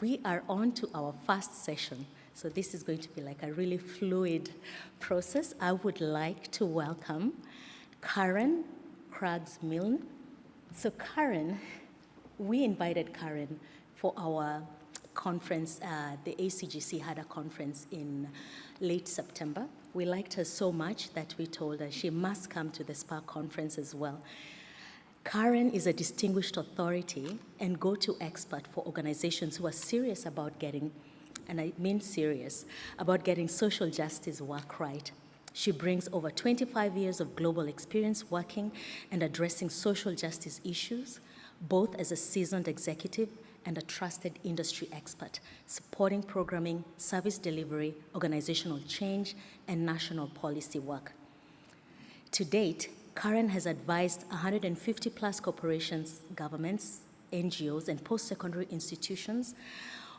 we are on to our first session. So this is going to be like a really fluid process. I would like to welcome Karen Craggs-Milne. So Karen, we invited Karen for our conference. The ACGC had a conference in late September. We liked her so much that we told her she must come to the Spur conference as well. Karen is a distinguished authority and go-to expert for organizations who are serious about getting, and I mean serious, about getting social justice work right. She brings over 25 years of global experience working and addressing social justice issues, both as a seasoned executive and a trusted industry expert, supporting programming, service delivery, organizational change, and national policy work. To date, Karen has advised 150 plus corporations, governments, NGOs, and post-secondary institutions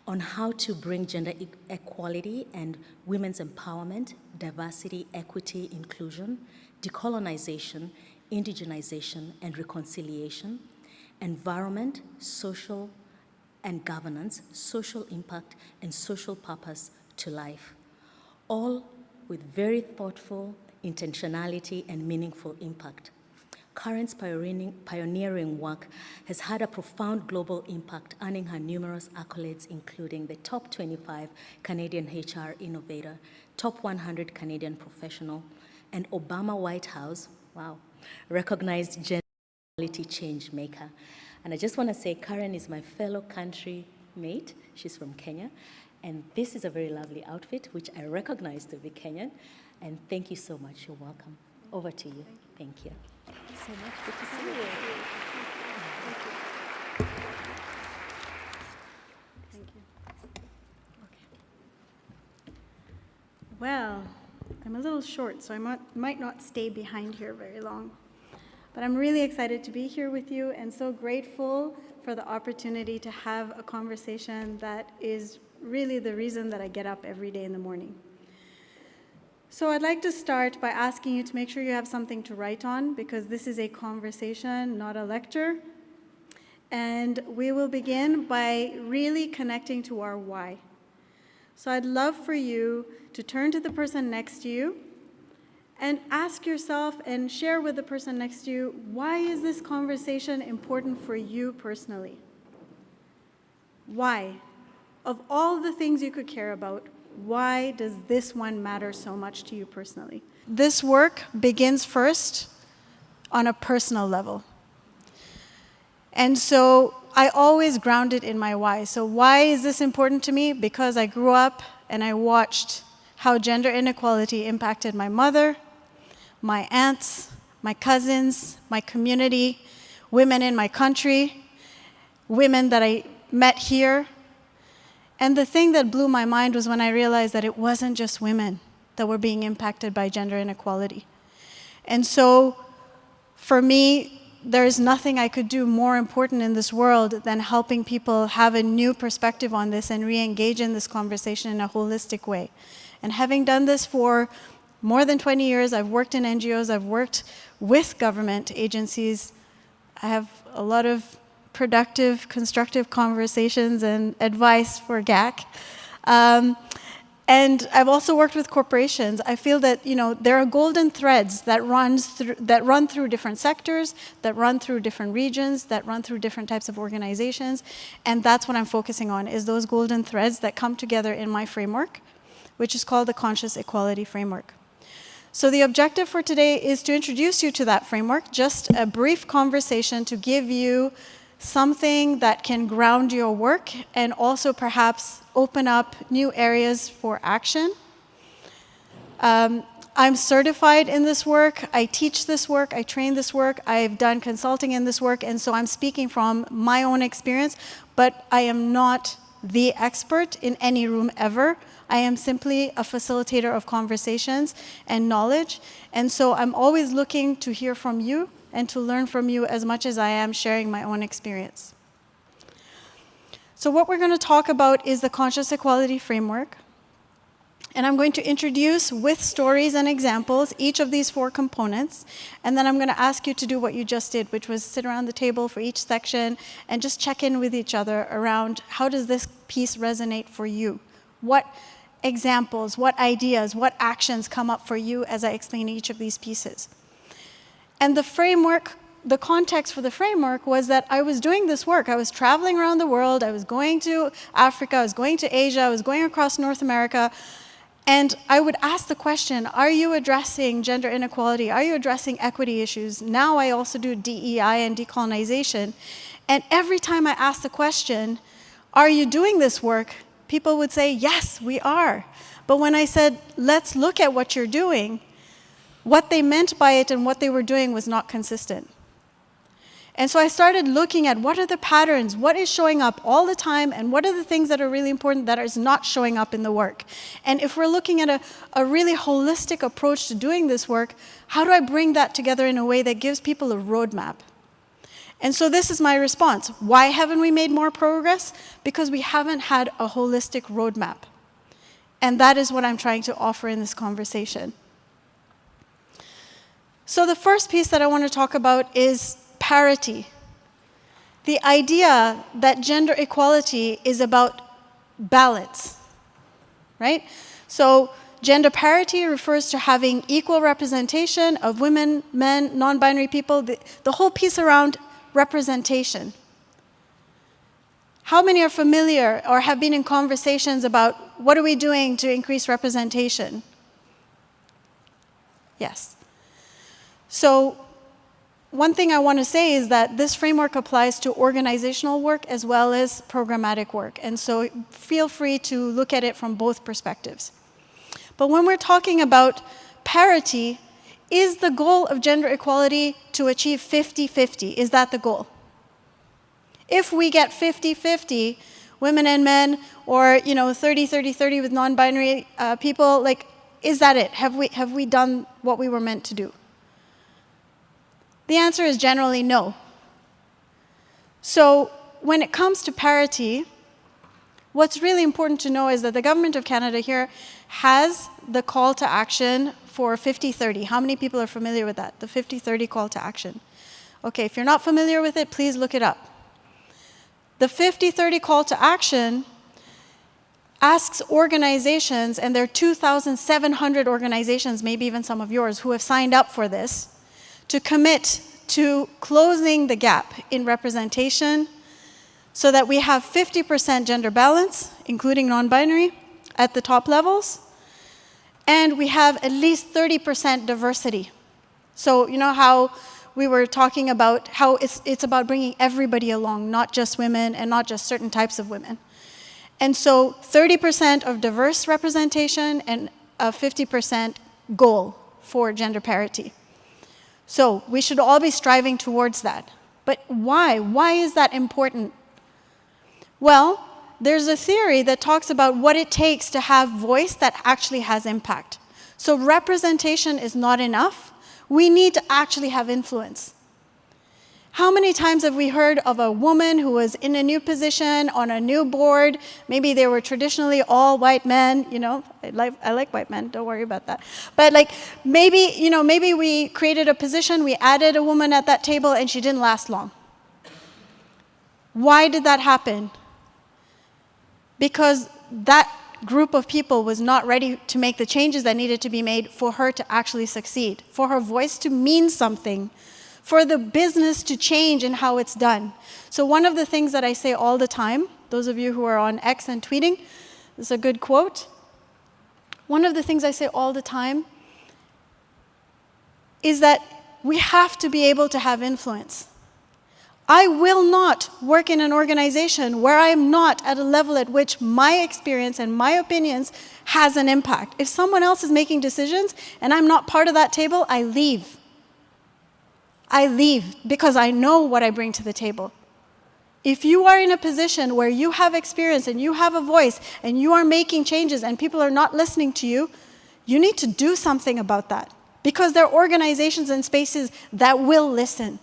on how to bring gender equality and women's empowerment, diversity, equity, inclusion, decolonization, indigenization, and reconciliation, environment, social and governance, social impact, and social purpose to life, all with very thoughtful intentionality and meaningful impact. Karen's pioneering work has had a profound global impact, earning her numerous accolades, including the top 25 Canadian HR innovator, top 100 Canadian professional, and Obama White House, wow, recognized gender equality change maker. And I just want to say Karen is my fellow country mate. She's from Kenya. And this is a very lovely outfit, which I recognize to be Kenyan. And thank you so much. You're welcome. Over to you. Thank you. Thank you so much. Good to see you. Thank you. Okay. Well, I'm a little short, so I might not stay behind here very long. But I'm really excited to be here with you and so grateful for the opportunity to have a conversation that is really the reason that I get up every day in the morning. So I'd like to start by asking you to make sure you have something to write on, because this is a conversation, not a lecture. And we will begin by really connecting to our why. So I'd love for you to turn to the person next to you and ask yourself and share with the person next to you, why is this conversation important for you personally? Why? Of all the things you could care about, why does this one matter so much to you personally? This work begins first on a personal level. And so I always ground it in my why. So why is this important to me? Because I grew up and I watched how gender inequality impacted my mother, my aunts, my cousins, my community, women in my country, women that I met here. And the thing that blew my mind was when I realized that it wasn't just women that were being impacted by gender inequality. And so for me, there's nothing I could do more important in this world than helping people have a new perspective on this and re-engage in this conversation in a holistic way. And having done this for more than 20 years, I've worked in NGOs, I've worked with government agencies. I have a lot of productive, constructive conversations and advice for GAC. And I've also worked with corporations. I feel that there are golden threads that run through different sectors, that run through different regions, that run through different types of organizations. And that's what I'm focusing on, is those golden threads that come together in my framework, which is called the Conscious Equality Framework. So the objective for today is to introduce you to that framework, just a brief conversation to give you something that can ground your work and also perhaps open up new areas for action. I'm certified in this work, I teach this work, I train this work, I've done consulting in this work, and so I'm speaking from my own experience, but I am not the expert in any room ever. I am simply a facilitator of conversations and knowledge, and so I'm always looking to hear from you and to learn from you as much as I am sharing my own experience. So what we're going to talk about is the Conscious Equality Framework. And I'm going to introduce, with stories and examples, each of these 4 components. And then I'm going to ask you to do what you just did, which was sit around the table for each section and just check in with each other around how does this piece resonate for you? What examples, what ideas, what actions come up for you as I explain each of these pieces? And the framework, the context for the framework was that I was doing this work. I was traveling around the world. I was going to Africa. I was going to Asia. I was going across North America. And I would ask the question, are you addressing gender inequality? Are you addressing equity issues? Now I also do DEI and decolonization. And every time I ask the question, are you doing this work? People would say, yes, we are. But when I said, let's look at what you're doing, what they meant by it and what they were doing was not consistent. And so I started looking at what are the patterns, what is showing up all the time, and what are the things that are really important that is not showing up in the work. And if we're looking at a really holistic approach to doing this work, how do I bring that together in a way that gives people a roadmap? And so this is my response. Why haven't we made more progress? Because we haven't had a holistic roadmap. And that is what I'm trying to offer in this conversation. So the first piece that I want to talk about is parity. The idea that gender equality is about balance, right? So gender parity refers to having equal representation of women, men, non-binary people, the whole piece around representation. How many are familiar or have been in conversations about what are we doing to increase representation? Yes. So one thing I want to say is that this framework applies to organizational work as well as programmatic work. And so feel free to look at it from both perspectives. But when we're talking about parity, is the goal of gender equality to achieve 50-50? Is that the goal? If we get 50-50, women and men, or 30-30-30 with non-binary people, like, is that it? Have we done what we were meant to do? The answer is generally no. So when it comes to parity, what's really important to know is that the Government of Canada here has the call to action for 50-30. How many people are familiar with that? The 50-30 call to action. Okay, if you're not familiar with it, please look it up. The 50-30 call to action asks organizations, and there are 2,700 organizations, maybe even some of yours, who have signed up for this, to commit to closing the gap in representation so that we have 50% gender balance, including non-binary, at the top levels, and we have at least 30% diversity. So you know how we were talking about how it's about bringing everybody along, not just women and not just certain types of women. And so 30% of diverse representation and a 50% goal for gender parity. So we should all be striving towards that. But why? Why is that important? Well, there's a theory that talks about what it takes to have voice that actually has impact. So representation is not enough. We need to actually have influence. How many times have we heard of a woman who was in a new position, on a new board? Maybe they were traditionally all white men, I like white men, don't worry about that. But maybe we created a position, we added a woman at that table, and she didn't last long. Why did that happen? Because that group of people was not ready to make the changes that needed to be made for her to actually succeed, for her voice to mean something, for the business to change in how it's done. So one of the things that I say all the time, those of you who are on X and tweeting, this is a good quote. One of the things I say all the time is that we have to be able to have influence. I will not work in an organization where I am not at a level at which my experience and my opinions has an impact. If someone else is making decisions and I'm not part of that table, I leave. I leave because I know what I bring to the table. If you are in a position where you have experience and you have a voice and you are making changes and people are not listening to you, you need to do something about that because there are organizations and spaces that will listen.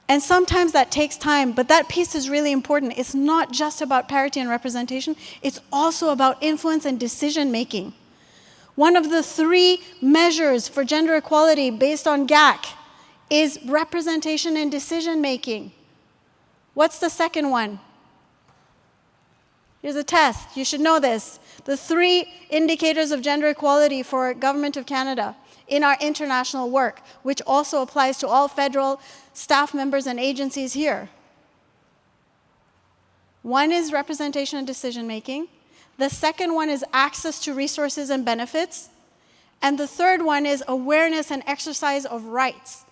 And sometimes that takes time, but that piece is really important. It's not just about parity and representation, it's also about influence and decision making. One of the 3 measures for gender equality based on GAC is representation and decision making. What's the second one? Here's a test. You should know this. The 3 indicators of gender equality for Government of Canada in our international work, which also applies to all federal staff members and agencies here. One is representation and decision making. The second one is access to resources and benefits. And the third one is awareness and exercise of rights.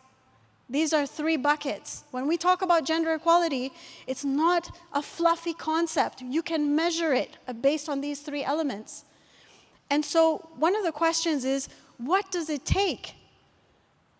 These are 3 buckets. When we talk about gender equality, it's not a fluffy concept. You can measure it based on these 3 elements. And so one of the questions is, what does it take?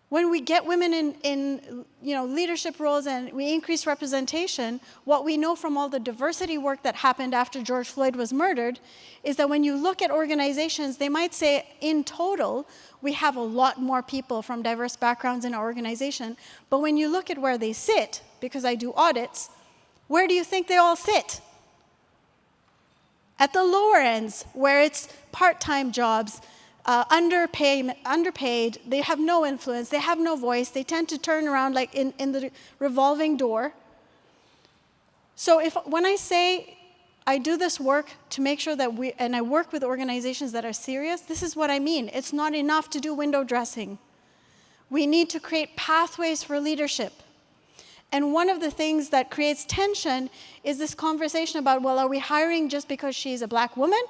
When we get women in leadership roles and we increase representation, what we know from all the diversity work that happened after George Floyd was murdered is that when you look at organizations, they might say in total, we have a lot more people from diverse backgrounds in our organization. But when you look at where they sit, because I do audits, where do you think they all sit? At the lower ends, where it's part-time jobs, underpaid, they have no influence, they have no voice, they tend to turn around like in the revolving door. So when I say I do this work to make sure that and I work with organizations that are serious, this is what I mean. It's not enough to do window dressing. We need to create pathways for leadership. And one of the things that creates tension is this conversation about, well, are we hiring just because she's a Black woman?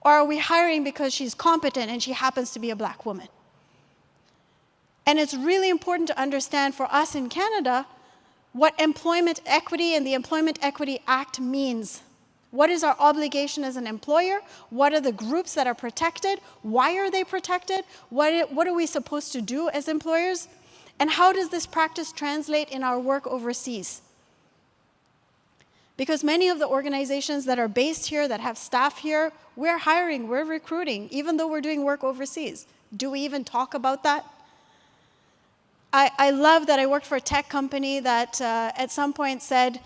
Or are we hiring because she's competent and she happens to be a Black woman? And it's really important to understand for us in Canada what employment equity and the Employment Equity Act means. What is our obligation as an employer? What are the groups that are protected? Why are they protected? What are we supposed to do as employers? And how does this practice translate in our work overseas? Because many of the organizations that are based here, that have staff here, we're hiring, we're recruiting, even though we're doing work overseas. Do we even talk about that? I love that I worked for a tech company that at some point said,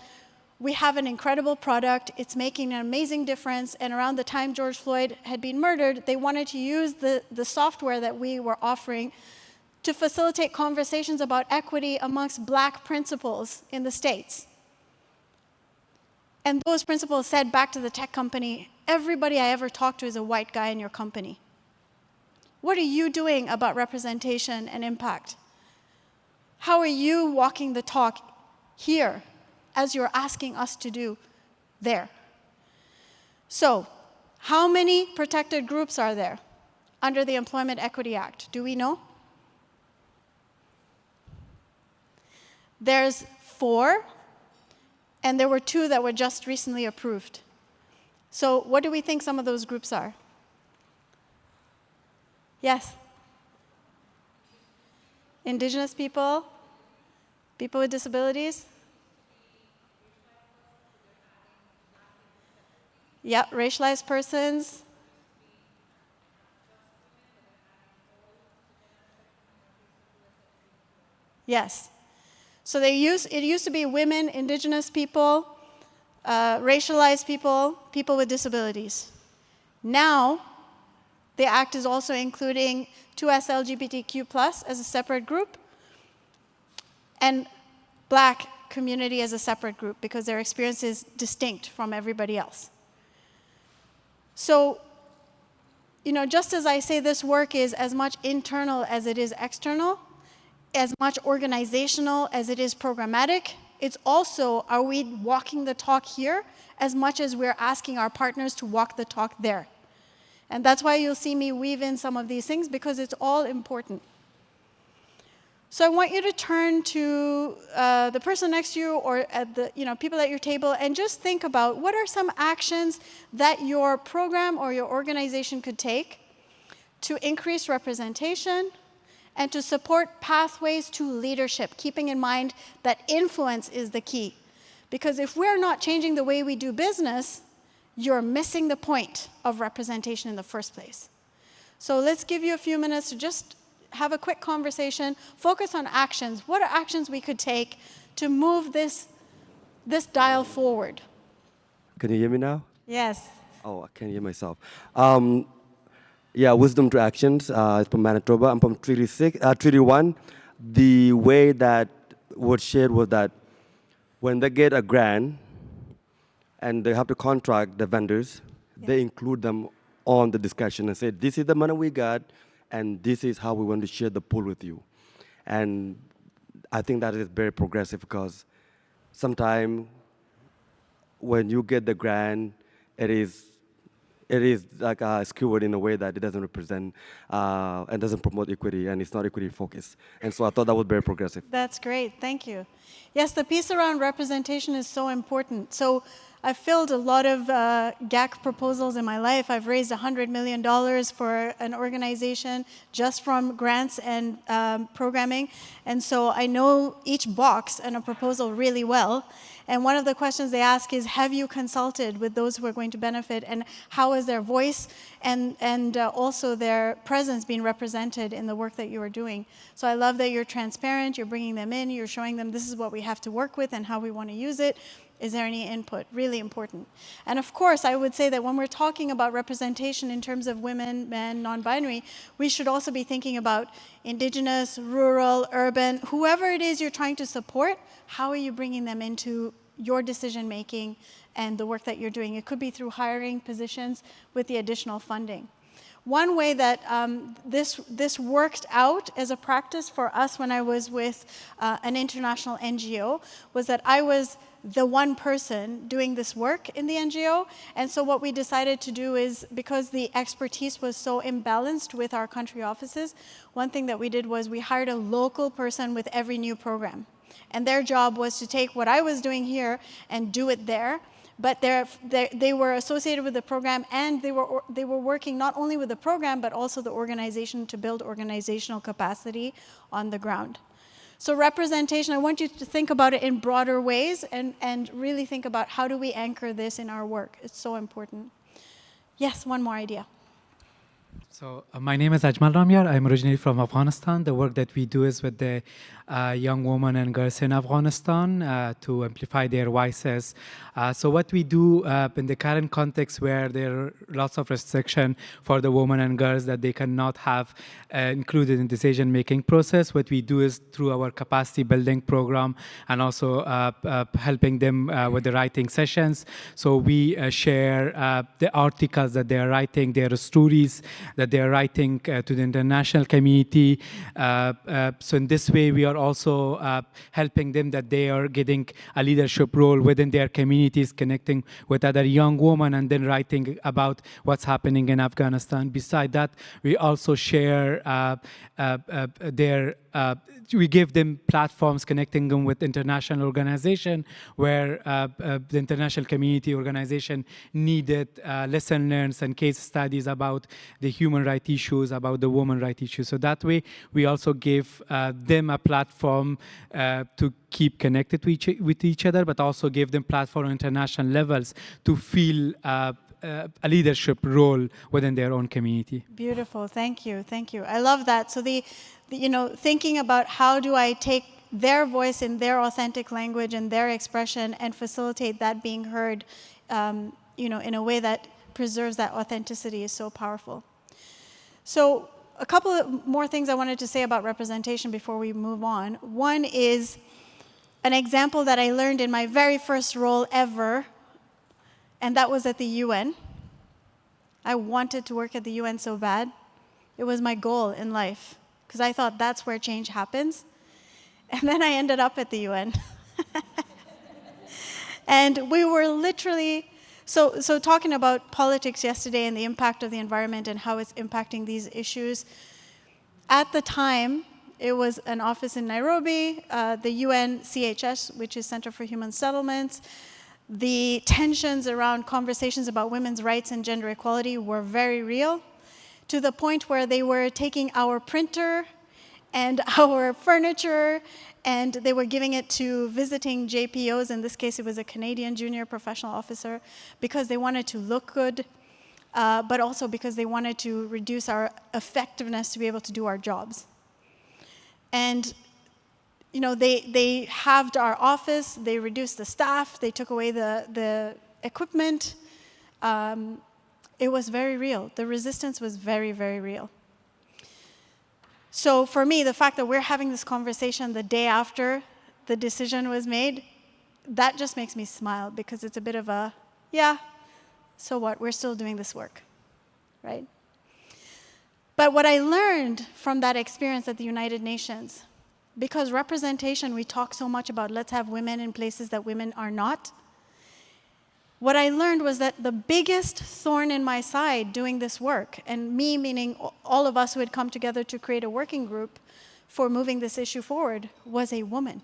we have an incredible product, it's making an amazing difference, and around the time George Floyd had been murdered, they wanted to use the software that we were offering to facilitate conversations about equity amongst Black principals in the States. And those principals said back to the tech company, everybody I ever talked to is a white guy in your company. What are you doing about representation and impact? How are you walking the talk here as you're asking us to do there? So, how many protected groups are there under the Employment Equity Act? Do we know? There's 4, and there were 2 that were just recently approved. So what do we think some of those groups are? Yes? Indigenous people? People with disabilities? Yeah, racialized persons. Yes. So it used to be women, Indigenous people, racialized people, people with disabilities. Now, the Act is also including 2S LGBTQ+ as a separate group, and Black community as a separate group because their experience is distinct from everybody else. So, just as I say this work is as much internal as it is external, as much organizational as it is programmatic, it's also, are we walking the talk here as much as we're asking our partners to walk the talk there? And that's why you'll see me weave in some of these things, because it's all important. So I want you to turn to the person next to you or at the people at your table and just think about what are some actions that your program or your organization could take to increase representation and to support pathways to leadership, keeping in mind that influence is the key. Because if we're not changing the way we do business, you're missing the point of representation in the first place. So let's give you a few minutes to just have a quick conversation, focus on actions. What are actions we could take to move this dial forward? Can you hear me now? Yes. Oh, I can't hear myself. Yeah, wisdom to actions. It's from Manitoba. I'm from Treaty 1. The way that was shared was that when they get a grant and they have to contract the vendors, they include them on the discussion and say, this is the money we got, and this is how we want to share the pool with you. And I think that is very progressive because sometimes when you get the grant, it is like skewed in a way that it doesn't represent and doesn't promote equity, and it's not equity focused. And so I thought that was very progressive. That's great. Thank you. Yes, the piece around representation is so important. So I've filled a lot of GAC proposals in my life. I've raised $100 million for an organization just from grants and programming. And so I know each box in a proposal really well. And one of the questions they ask is, have you consulted with those who are going to benefit, and how is their voice and also their presence being represented in the work that you are doing? So I love that you're transparent, you're bringing them in, you're showing them this is what we have to work with and how we want to use it. Is there any input? Really important. And of course, I would say that when we're talking about representation in terms of women, men, non-binary, we should also be thinking about indigenous, rural, urban, whoever it is you're trying to support, how are you bringing them into your decision-making and the work that you're doing? It could be through hiring positions with the additional funding. One way that this worked out as a practice for us when I was with an international NGO was that I was the one person doing this work in the NGO. And so what we decided to do is, because the expertise was so imbalanced with our country offices, one thing that we did was we hired a local person with every new program. And their job was to take what I was doing here and do it there. But they were associated with the program, and they were working not only with the program, but also the organization to build organizational capacity on the ground. So representation, I want you to think about it in broader ways and really think about how do we anchor this in our work. It's so important. Yes, one more idea. So my name is Ajmal Ramyar. I'm originally from Afghanistan. The work that we do is with the young women and girls in Afghanistan to amplify their voices. So what we do in the current context where there are lots of restriction for the women and girls that they cannot have included in decision-making process, what we do is through our capacity building program and also helping them with the writing sessions. So we share the articles that they are writing, their stories that they are writing to the international community. So in this way, we are also helping them that they are getting a leadership role within their communities, connecting with other young women and then writing about what's happening in Afghanistan. Beside that, we also share we give them platforms connecting them with international organization where the international community organization needed lesson learned and case studies about the human rights issues, about the women rights issues. So that way, we also give them a platform to keep connected with each other, but also give them platform on international levels to feel a leadership role within their own community. Beautiful, thank you, thank you. I love that. So thinking about how do I take their voice in their authentic language and their expression and facilitate that being heard, in a way that preserves that authenticity is so powerful. So a couple of more things I wanted to say about representation before we move on. One is an example that I learned in my very first role ever, and that was at the UN. I wanted to work at the UN so bad. It was my goal in life, because I thought that's where change happens. And then I ended up at the UN. And we were literally, so talking about politics yesterday and the impact of the environment and how it's impacting these issues. At the time, it was an office in Nairobi, the UN CHS, which is Center for Human Settlements. The tensions around conversations about women's rights and gender equality were very real, to the point where they were taking our printer and our furniture, and they were giving it to visiting JPOs. In this case, it was a Canadian junior professional officer, because they wanted to look good, but also because they wanted to reduce our effectiveness to be able to do our jobs. And they halved our office, they reduced the staff, they took away the equipment. It was very real. The resistance was very, very real. So for me, the fact that we're having this conversation the day after the decision was made, that just makes me smile, because it's a bit of a, yeah, so what? We're still doing this work, right? But what I learned from that experience at the United Nations, because representation, we talk so much about let's have women in places that women are not. What I learned was that the biggest thorn in my side doing this work, and me meaning all of us who had come together to create a working group for moving this issue forward, was a woman.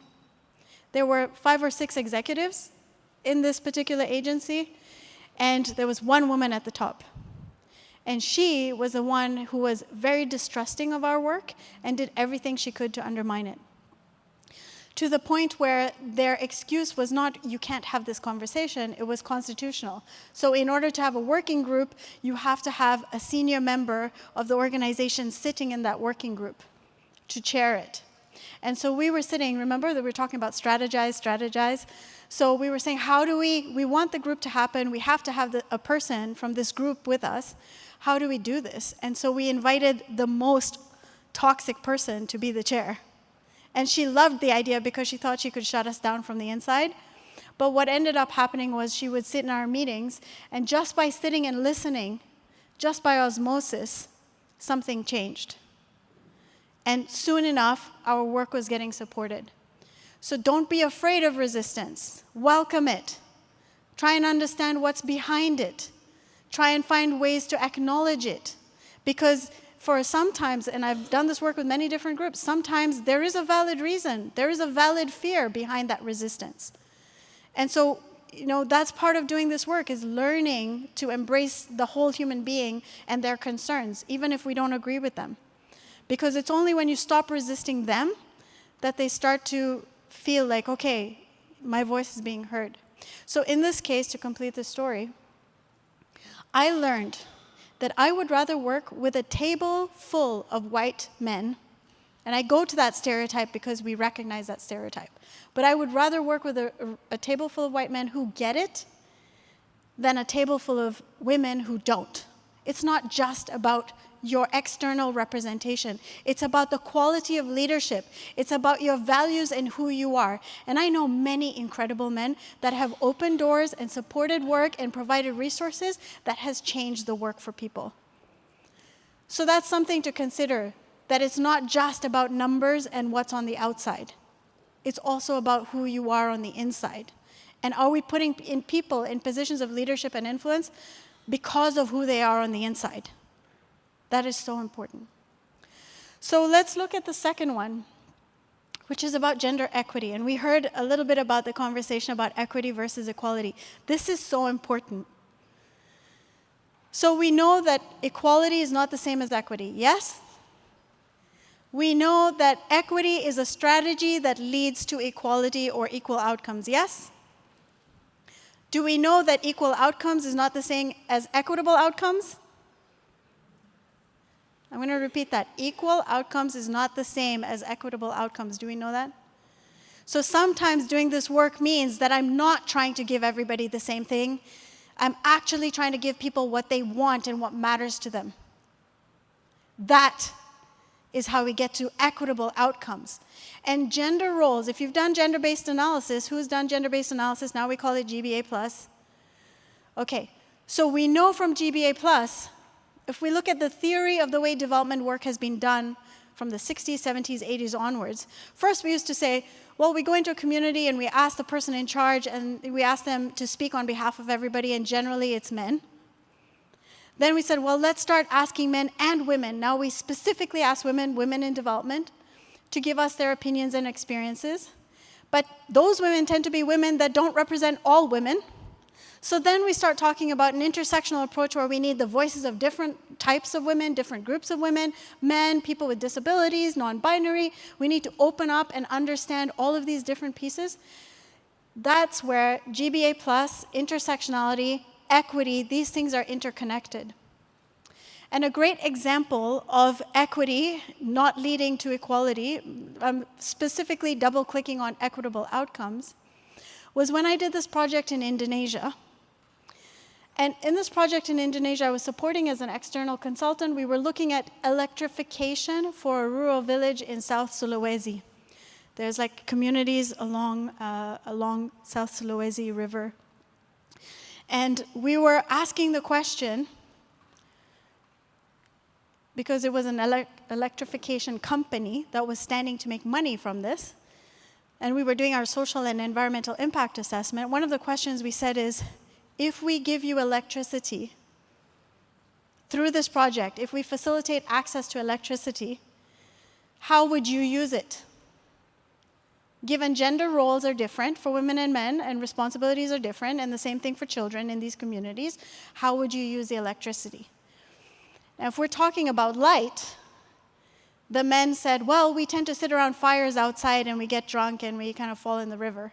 There were 5 or 6 executives in this particular agency, and there was one woman at the top. And she was the one who was very distrusting of our work and did everything she could to undermine it. To the point where their excuse was not, you can't have this conversation, it was constitutional. So in order to have a working group, you have to have a senior member of the organization sitting in that working group to chair it. And so we were sitting, remember that we were talking about strategize. So we were saying, how do we want the group to happen, we have to have a person from this group with us. How do we do this? And so we invited the most toxic person to be the chair. And she loved the idea because she thought she could shut us down from the inside. But what ended up happening was she would sit in our meetings, and just by sitting and listening, just by osmosis, something changed. And soon enough, our work was getting supported. So don't be afraid of resistance. Welcome it. Try and understand what's behind it. Try and find ways to acknowledge it. Because for sometimes, and I've done this work with many different groups, sometimes there is a valid reason, there is a valid fear behind that resistance. And so, that's part of doing this work, is learning to embrace the whole human being and their concerns, even if we don't agree with them. Because it's only when you stop resisting them that they start to feel like, okay, my voice is being heard. So in this case, to complete the story, I learned that I would rather work with a table full of white men, and I go to that stereotype because we recognize that stereotype, but I would rather work with a table full of white men who get it than a table full of women who don't. It's not just about your external representation. It's about the quality of leadership. It's about your values and who you are. And I know many incredible men that have opened doors and supported work and provided resources that has changed the work for people. So that's something to consider, that it's not just about numbers and what's on the outside. It's also about who you are on the inside. And are we putting in people in positions of leadership and influence because of who they are on the inside? That is so important. So let's look at the second one, which is about gender equity. And we heard a little bit about the conversation about equity versus equality. This is so important. So we know that equality is not the same as equity, yes? We know that equity is a strategy that leads to equality or equal outcomes, yes? Do we know that equal outcomes is not the same as equitable outcomes? I'm going to repeat that. Equal outcomes is not the same as equitable outcomes. Do we know that? So sometimes doing this work means that I'm not trying to give everybody the same thing. I'm actually trying to give people what they want and what matters to them. That is how we get to equitable outcomes. And gender roles, if you've done gender-based analysis, who's done gender-based analysis? Now we call it GBA+. Okay, so we know from GBA+, if we look at the theory of the way development work has been done from the 60s, 70s, 80s onwards, first we used to say, well, we go into a community and we ask the person in charge and we ask them to speak on behalf of everybody, and generally it's men. Then we said, well, let's start asking men and women. Now we specifically ask women in development, to give us their opinions and experiences. But those women tend to be women that don't represent all women. So then we start talking about an intersectional approach where we need the voices of different types of women, different groups of women, men, people with disabilities, non-binary. We need to open up and understand all of these different pieces. That's where GBA+, intersectionality, equity, these things are interconnected. And a great example of equity not leading to equality, specifically double-clicking on equitable outcomes, was when I did this project in Indonesia. And in this project in Indonesia, I was supporting as an external consultant. We were looking at electrification for a rural village in South Sulawesi. There's like communities along South Sulawesi River. And we were asking the question, because it was an electrification company that was standing to make money from this, and we were doing our social and environmental impact assessment, one of the questions we said is, if we give you electricity through this project, if we facilitate access to electricity, how would you use it? Given gender roles are different for women and men, and responsibilities are different, and the same thing for children in these communities, how would you use the electricity? Now, if we're talking about light, the men said, well, we tend to sit around fires outside and we get drunk and we kind of fall in the river.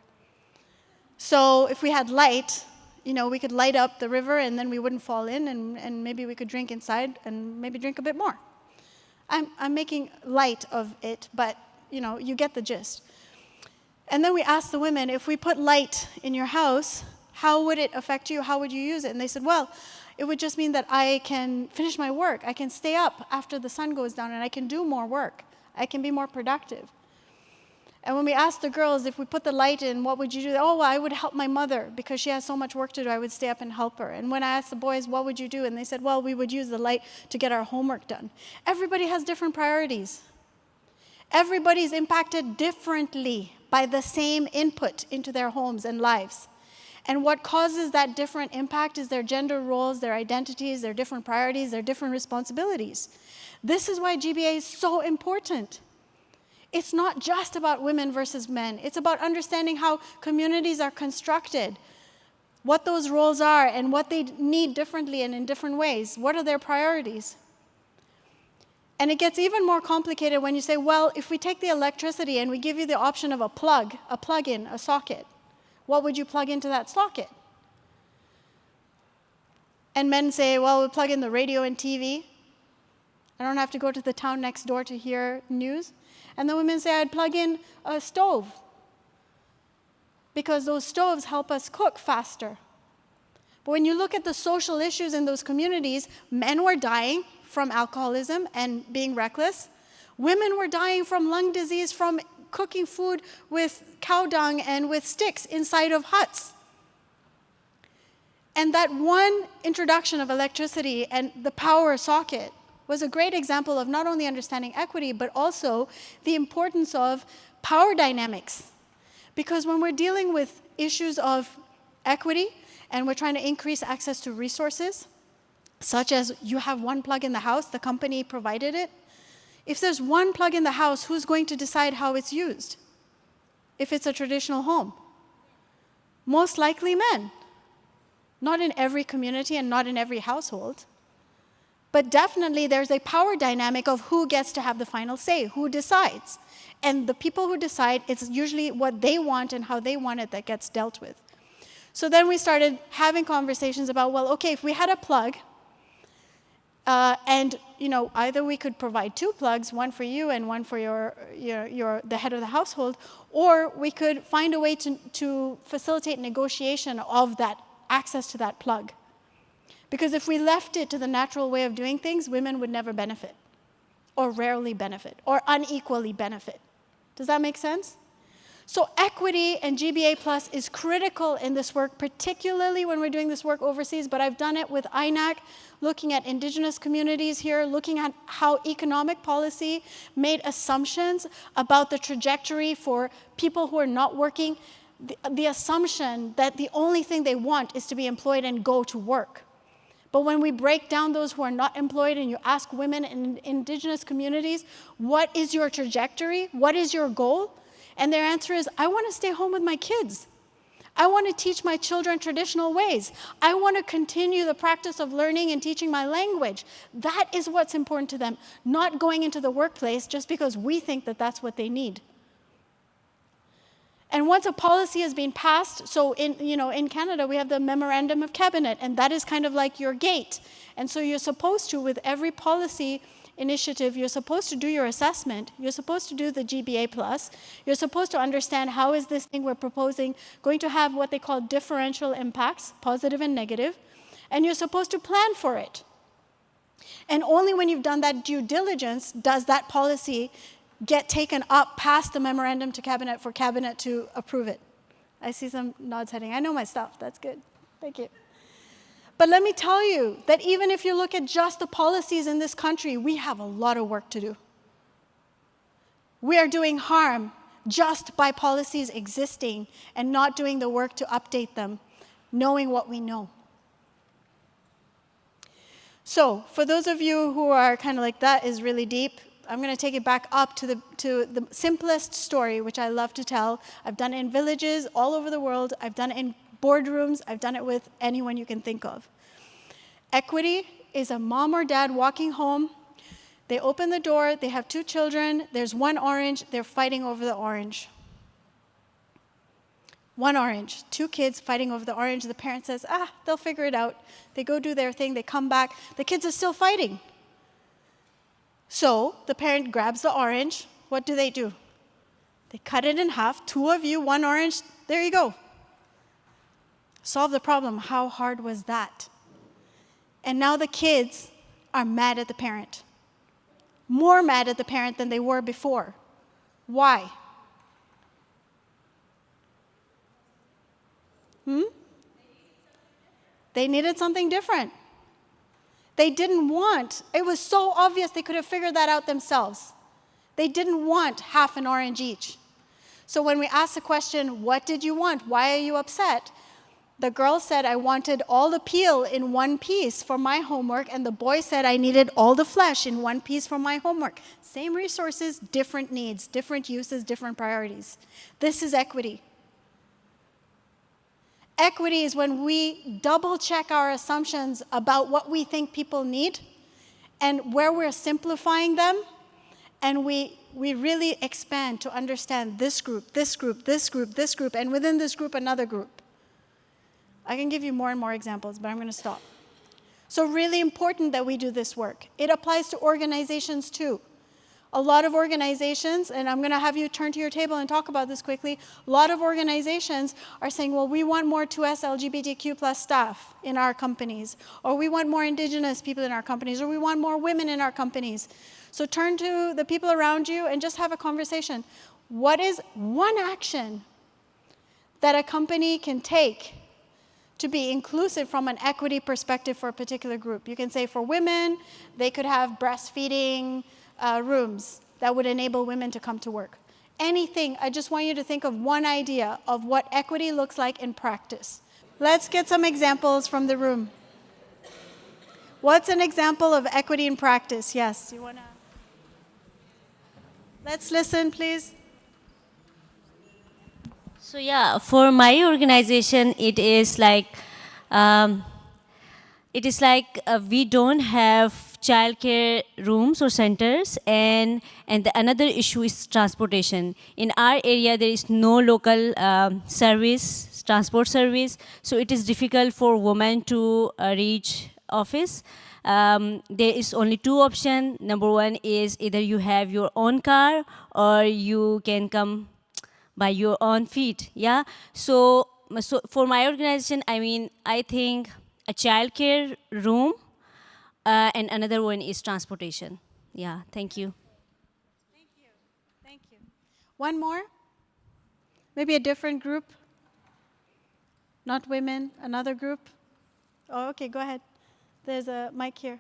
So if we had light, we could light up the river and then we wouldn't fall in, and maybe we could drink inside and maybe drink a bit more. I'm making light of it, but you get the gist. And then we asked the women, if we put light in your house, how would it affect you? How would you use it? And they said, well, it would just mean that I can finish my work. I can stay up after the sun goes down and I can do more work. I can be more productive. And when we asked the girls, if we put the light in, what would you do? Oh, well, I would help my mother because she has so much work to do. I would stay up and help her. And when I asked the boys, what would you do? And they said, well, we would use the light to get our homework done. Everybody has different priorities. Everybody's impacted differently by the same input into their homes and lives. And what causes that different impact is their gender roles, their identities, their different priorities, their different responsibilities. This is why GBA is so important. It's not just about women versus men. It's about understanding how communities are constructed, what those roles are, and what they need differently and in different ways. What are their priorities? And it gets even more complicated when you say, well, if we take the electricity and we give you the option of a plug-in, a socket, what would you plug into that socket? And men say, well, we'll plug in the radio and TV. I don't have to go to the town next door to hear news. And the women say, I'd plug in a stove because those stoves help us cook faster. But when you look at the social issues in those communities, men were dying from alcoholism and being reckless. Women were dying from lung disease from cooking food with cow dung and with sticks inside of huts. And that one introduction of electricity and the power socket was a great example of not only understanding equity, but also the importance of power dynamics. Because when we're dealing with issues of equity and we're trying to increase access to resources, such as you have one plug in the house, the company provided it. If there's one plug in the house, who's going to decide how it's used? If it's a traditional home? Most likely men. Not in every community and not in every household. But definitely there's a power dynamic of who gets to have the final say, who decides. And the people who decide, it's usually what they want and how they want it that gets dealt with. So then we started having conversations about, well, okay, if we had a plug, and either we could provide two plugs, one for you and one for the head of the household, or we could find a way to facilitate negotiation of that access to that plug. Because if we left it to the natural way of doing things, women would never benefit, or rarely benefit, or unequally benefit. Does that make sense? So equity and GBA Plus is critical in this work, particularly when we're doing this work overseas, but I've done it with INAC, looking at indigenous communities here, looking at how economic policy made assumptions about the trajectory for people who are not working, the assumption that the only thing they want is to be employed and go to work. But when we break down those who are not employed and you ask women in indigenous communities, what is your trajectory? What is your goal? And their answer is, I want to stay home with my kids. I want to teach my children traditional ways. I want to continue the practice of learning and teaching my language. That is what's important to them, not going into the workplace just because we think that that's what they need. And once a policy has been passed, so in Canada, we have the Memorandum of Cabinet, and that is kind of like your gate. And so you're supposed to, with every policy initiative, you're supposed to do your assessment. You're supposed to do the GBA+. You're supposed to understand how is this thing we're proposing going to have what they call differential impacts, positive and negative, and you're supposed to plan for it. And only when you've done that due diligence does that policy get taken up past the memorandum to cabinet for cabinet to approve it. I see some nods heading. I know my stuff. That's good. Thank you. But let me tell you that even if you look at just the policies in this country, we have a lot of work to do. We are doing harm just by policies existing and not doing the work to update them, knowing what we know. So for those of you who are kind of like, that is really deep, I'm going to take it back up to the simplest story, which I love to tell. I've done it in villages all over the world. I've done it in boardrooms. I've done it with anyone you can think of. Equity is a mom or dad walking home. They open the door. They have 2 children. There's 1 orange. They're fighting over the orange. 1 orange. 2 kids fighting over the orange. The parent says, they'll figure it out. They go do their thing. They come back. The kids are still fighting. So the parent grabs the orange. What do? They cut it in half. 2 of you, 1 orange. There you go. Solve the problem. How hard was that? And now the kids are mad at the parent. More mad at the parent than they were before. Why? They needed something different. They didn't want, it was so obvious they could have figured that out themselves. They didn't want half an orange each. So when we asked the question, what did you want? Why are you upset? The girl said, I wanted all the peel in 1 piece for my homework, and the boy said I needed all the flesh in 1 piece for my homework. Same resources, different needs, different uses, different priorities. This is equity. Equity is when we double-check our assumptions about what we think people need and where we're simplifying them, and we really expand to understand this group, this group, this group, this group, and within this group, another group. I can give you more and more examples, but I'm going to stop. So really important that we do this work. It applies to organizations too. A lot of organizations, and I'm going to have you turn to your table and talk about this quickly, a lot of organizations are saying, well, we want more 2S LGBTQ+ staff in our companies, or we want more Indigenous people in our companies, or we want more women in our companies. So turn to the people around you and just have a conversation. What is one action that a company can take to be inclusive from an equity perspective for a particular group? You can say for women, they could have breastfeeding rooms that would enable women to come to work. Anything, I just want you to think of one idea of what equity looks like in practice. Let's get some examples from the room. What's an example of equity in practice? Yes, you wanna? Let's listen, please. So yeah, for my organization, it is like we don't have childcare rooms or centers, and another issue is transportation. In our area, there is no local transport service, so it is difficult for women to reach office. There is only 2 options. Number 1 is either you have your own car or you can come by your own feet, yeah? So for my organization, I think a childcare room, and another one is transportation. Yeah, thank you. Thank you. One more? Maybe a different group? Not women, another group? Oh, okay, go ahead. There's a mic here.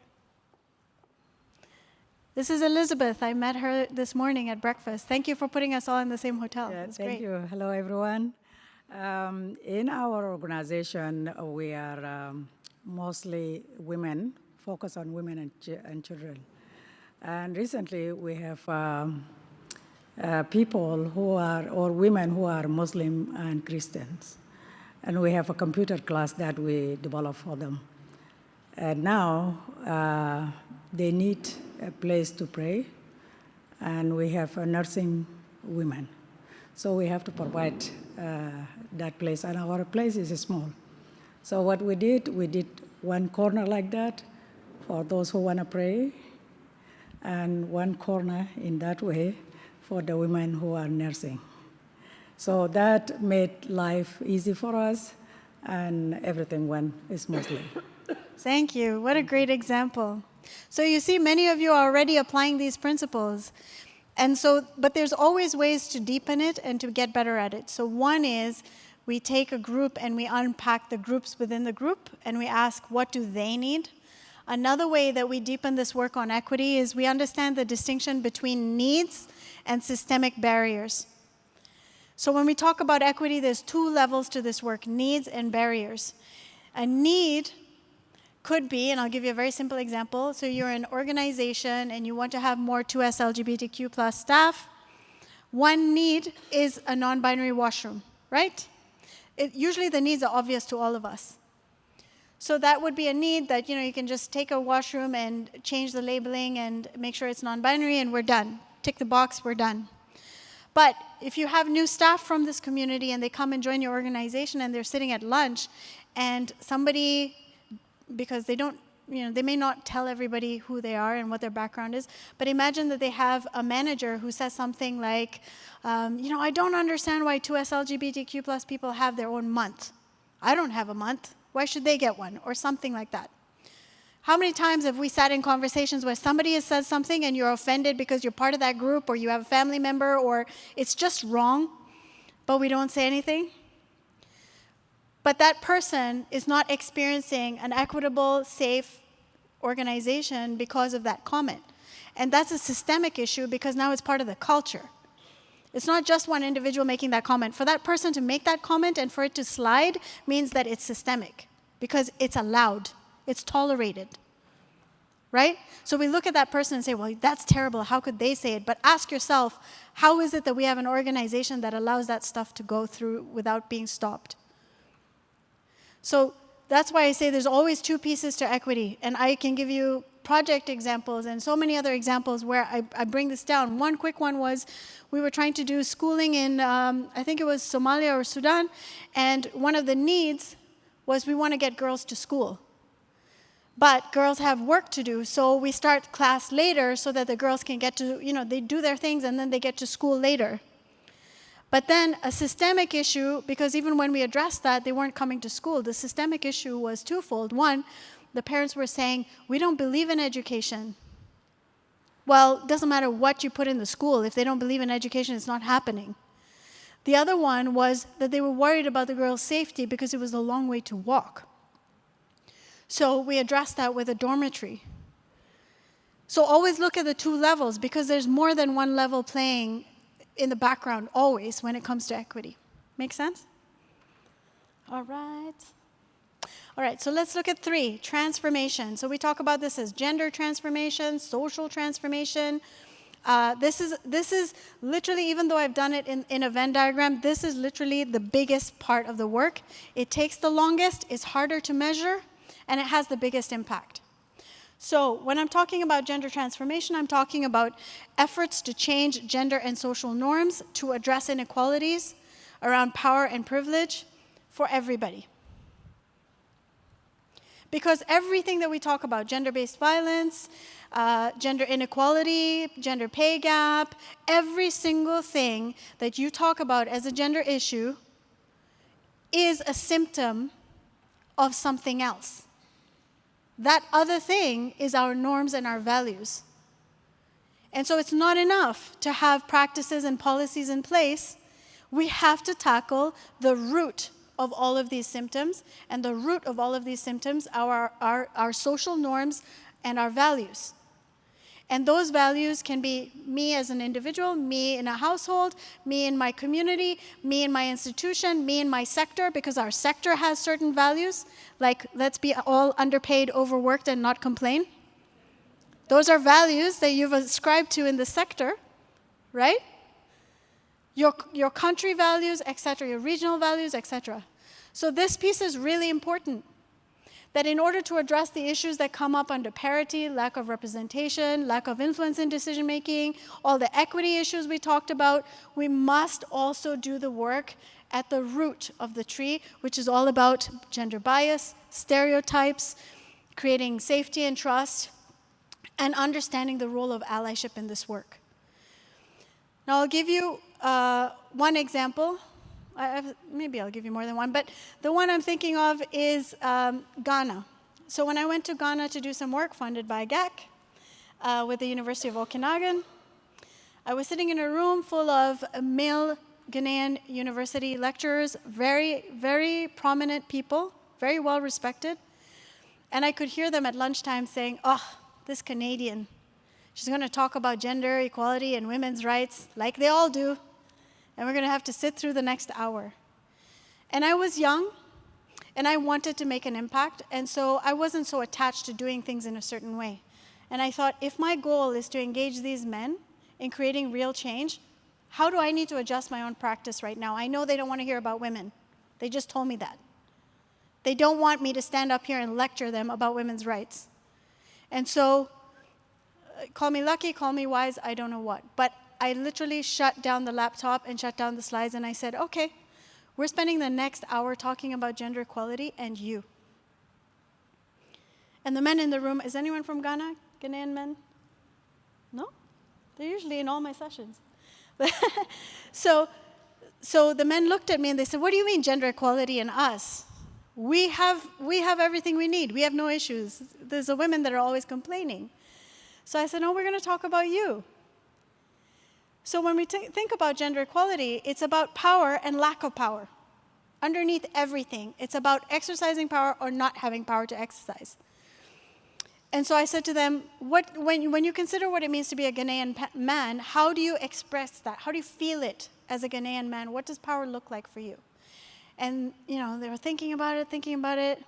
This is Elizabeth. I met her this morning at breakfast. Thank you for putting us all in the same hotel. Yeah, It's thank great. you. Hello, everyone. In our organization, we are mostly women, focus on women and children. And recently, we have people who are, or women who are Muslim and Christians. And we have a computer class that we develop for them. And now, they need a place to pray, and we have nursing women. So we have to provide that place, and our place is small. So what we did one corner like that for those who want to pray, and one corner in that way for the women who are nursing. So that made life easy for us, and everything went smoothly. Thank you. What a great example. So you see, many of you are already applying these principles. And so, but there's always ways to deepen it and to get better at it. So one is we take a group and we unpack the groups within the group and we ask, what do they need? Another way that we deepen this work on equity is we understand the distinction between needs and systemic barriers. So when we talk about equity, there's two levels to this work, needs and barriers. A need could be, and I'll give you a very simple example. So you're an organization and you want to have more 2S LGBTQ plus staff. One need is a non-binary washroom, right? Usually the needs are obvious to all of us. So that would be a need that, you can just take a washroom and change the labeling and make sure it's non-binary and we're done. Tick the box, we're done. But if you have new staff from this community and they come and join your organization and they're sitting at lunch and somebody, because they don't, they may not tell everybody who they are and what their background is, but imagine that they have a manager who says something like, I don't understand why 2S LGBTQ plus people have their own month. I don't have a month. Why should they get one? Or something like that. How many times have we sat in conversations where somebody has said something and you're offended because you're part of that group or you have a family member or it's just wrong, but we don't say anything? But that person is not experiencing an equitable, safe organization because of that comment. And that's a systemic issue because now it's part of the culture. It's not just one individual making that comment. For that person to make that comment and for it to slide means that it's systemic because it's allowed. It's tolerated, right? So we look at that person and say, well, that's terrible. How could they say it? But ask yourself, how is it that we have an organization that allows that stuff to go through without being stopped? So that's why I say there's always two pieces to equity. And I can give you project examples and so many other examples where I bring this down. One quick one was we were trying to do schooling in, I think it was Somalia or Sudan. And one of the needs was we want to get girls to school. But girls have work to do, so we start class later so that the girls can get to, they do their things and then they get to school later. But then a systemic issue, because even when we addressed that, they weren't coming to school. The systemic issue was twofold. One, the parents were saying, we don't believe in education. Well, it doesn't matter what you put in the school. If they don't believe in education, it's not happening. The other one was that they were worried about the girls' safety because it was a long way to walk. So we addressed that with a dormitory. So always look at the two levels because there's more than one level playing in the background always when it comes to equity. Make sense? All right. All right, so let's look at 3, transformation. So we talk about this as gender transformation, social transformation. This is literally, even though I've done it in a Venn diagram, this is literally the biggest part of the work. It takes the longest, it's harder to measure, and it has the biggest impact. So when I'm talking about gender transformation, I'm talking about efforts to change gender and social norms to address inequalities around power and privilege for everybody. Because everything that we talk about, gender-based violence, gender inequality, gender pay gap, every single thing that you talk about as a gender issue is a symptom of something else. That other thing is our norms and our values. And so it's not enough to have practices and policies in place. We have to tackle the root of all of these symptoms, and the root of all of these symptoms are our social norms and our values. And those values can be me as an individual, me in a household, me in my community, me in my institution, me in my sector, because our sector has certain values, like let's be all underpaid, overworked, and not complain. Those are values that you've ascribed to in the sector, right? Your country values, etc., your regional values, etc. So this piece is really important. That in order to address the issues that come up under parity, lack of representation, lack of influence in decision making, all the equity issues we talked about, we must also do the work at the root of the tree, which is all about gender bias, stereotypes, creating safety and trust, and understanding the role of allyship in this work. Now, I'll give you one example. Maybe I'll give you more than one, but the one I'm thinking of is Ghana. So when I went to Ghana to do some work funded by GAC with the University of Okanagan, I was sitting in a room full of male Ghanaian university lecturers, very, very prominent people, very well respected. And I could hear them at lunchtime saying, oh, this Canadian, she's going to talk about gender equality and women's rights like they all do. And we're going to have to sit through the next hour. And I was young, and I wanted to make an impact. And so I wasn't so attached to doing things in a certain way. And I thought, if my goal is to engage these men in creating real change, how do I need to adjust my own practice right now? I know they don't want to hear about women. They just told me that. They don't want me to stand up here and lecture them about women's rights. And so, call me lucky, call me wise, I don't know what. But I literally shut down the laptop and shut down the slides, and I said, okay, we're spending the next hour talking about gender equality and you. And the men in the room, is anyone from Ghana? Ghanaian men? No? They're usually in all my sessions. So the men looked at me and they said, what do you mean gender equality and us? We have everything we need. We have no issues. There's the women that are always complaining. So I said, no, we're going to talk about you. So when we think about gender equality, it's about power and lack of power. Underneath everything, it's about exercising power or not having power to exercise. And so I said to them, when you consider what it means to be a Ghanaian man, how do you express that? How do you feel it as a Ghanaian man? What does power look like for you? And they were thinking about it.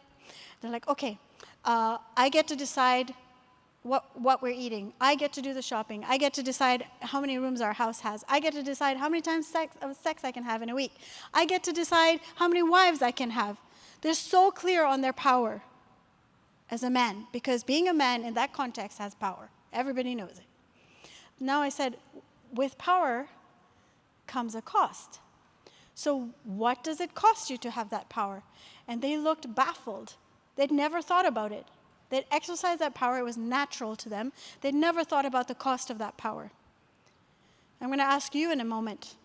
They're like, okay, I get to decide what we're eating. I get to do the shopping. I get to decide how many rooms our house has. I get to decide how many times sex I can have in a week. I get to decide how many wives I can have. They're so clear on their power as a man, because being a man in that context has power. Everybody knows it. Now I said, with power comes a cost. So what does it cost you to have that power? And they looked baffled. They'd never thought about it. They'd exercised that power. It was natural to them. They'd never thought about the cost of that power. I'm going to ask you in a moment,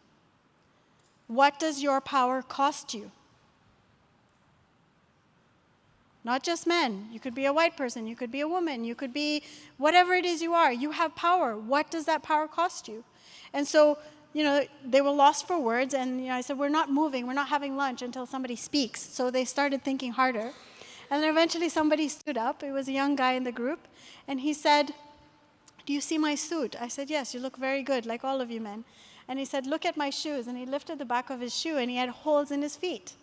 what does your power cost you? Not just men. You could be a white person. You could be a woman. You could be whatever it is you are. You have power. What does that power cost you? And so, they were lost for words. And I said, we're not moving. We're not having lunch until somebody speaks. So they started thinking harder. And then eventually somebody stood up. It was a young guy in the group. And he said, do you see my suit? I said, yes, you look very good, like all of you men. And he said, look at my shoes. And he lifted the back of his shoe, and he had holes in his feet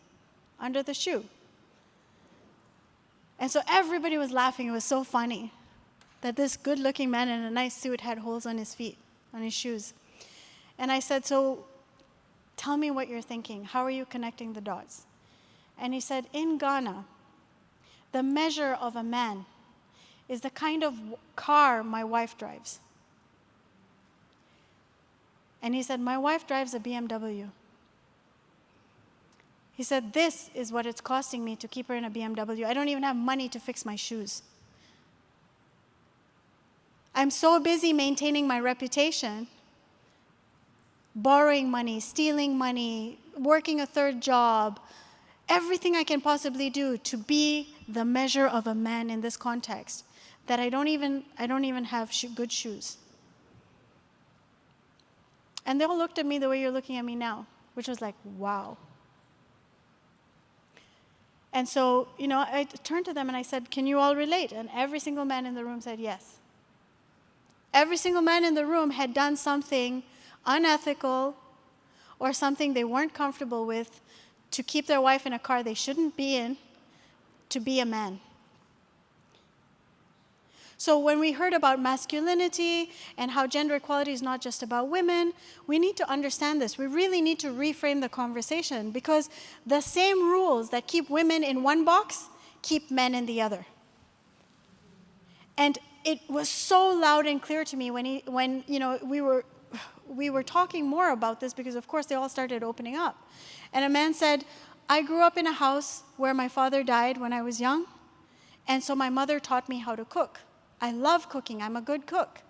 under the shoe. And so everybody was laughing. It was so funny that this good-looking man in a nice suit had holes on his feet, on his shoes. And I said, so tell me what you're thinking. How are you connecting the dots? And he said, in Ghana, the measure of a man is the kind of car my wife drives. And he said, my wife drives a BMW. He said, this is what it's costing me to keep her in a BMW. I don't even have money to fix my shoes. I'm so busy maintaining my reputation, borrowing money, stealing money, working a third job, everything I can possibly do to be the measure of a man in this context, that I don't even have good shoes. And they all looked at me the way you're looking at me now, which was like, wow. And so, I turned to them and I said, can you all relate? And every single man in the room said yes. Every single man in the room had done something unethical or something they weren't comfortable with to keep their wife in a car they shouldn't be in, to be a man. So when we heard about masculinity and how gender equality is not just about women, we need to understand this. We really need to reframe the conversation, because the same rules that keep women in one box keep men in the other. And it was so loud and clear to me when we were talking more about this, because of course they all started opening up. And a man said, I grew up in a house where my father died when I was young, and so my mother taught me how to cook. I love cooking, I'm a good cook.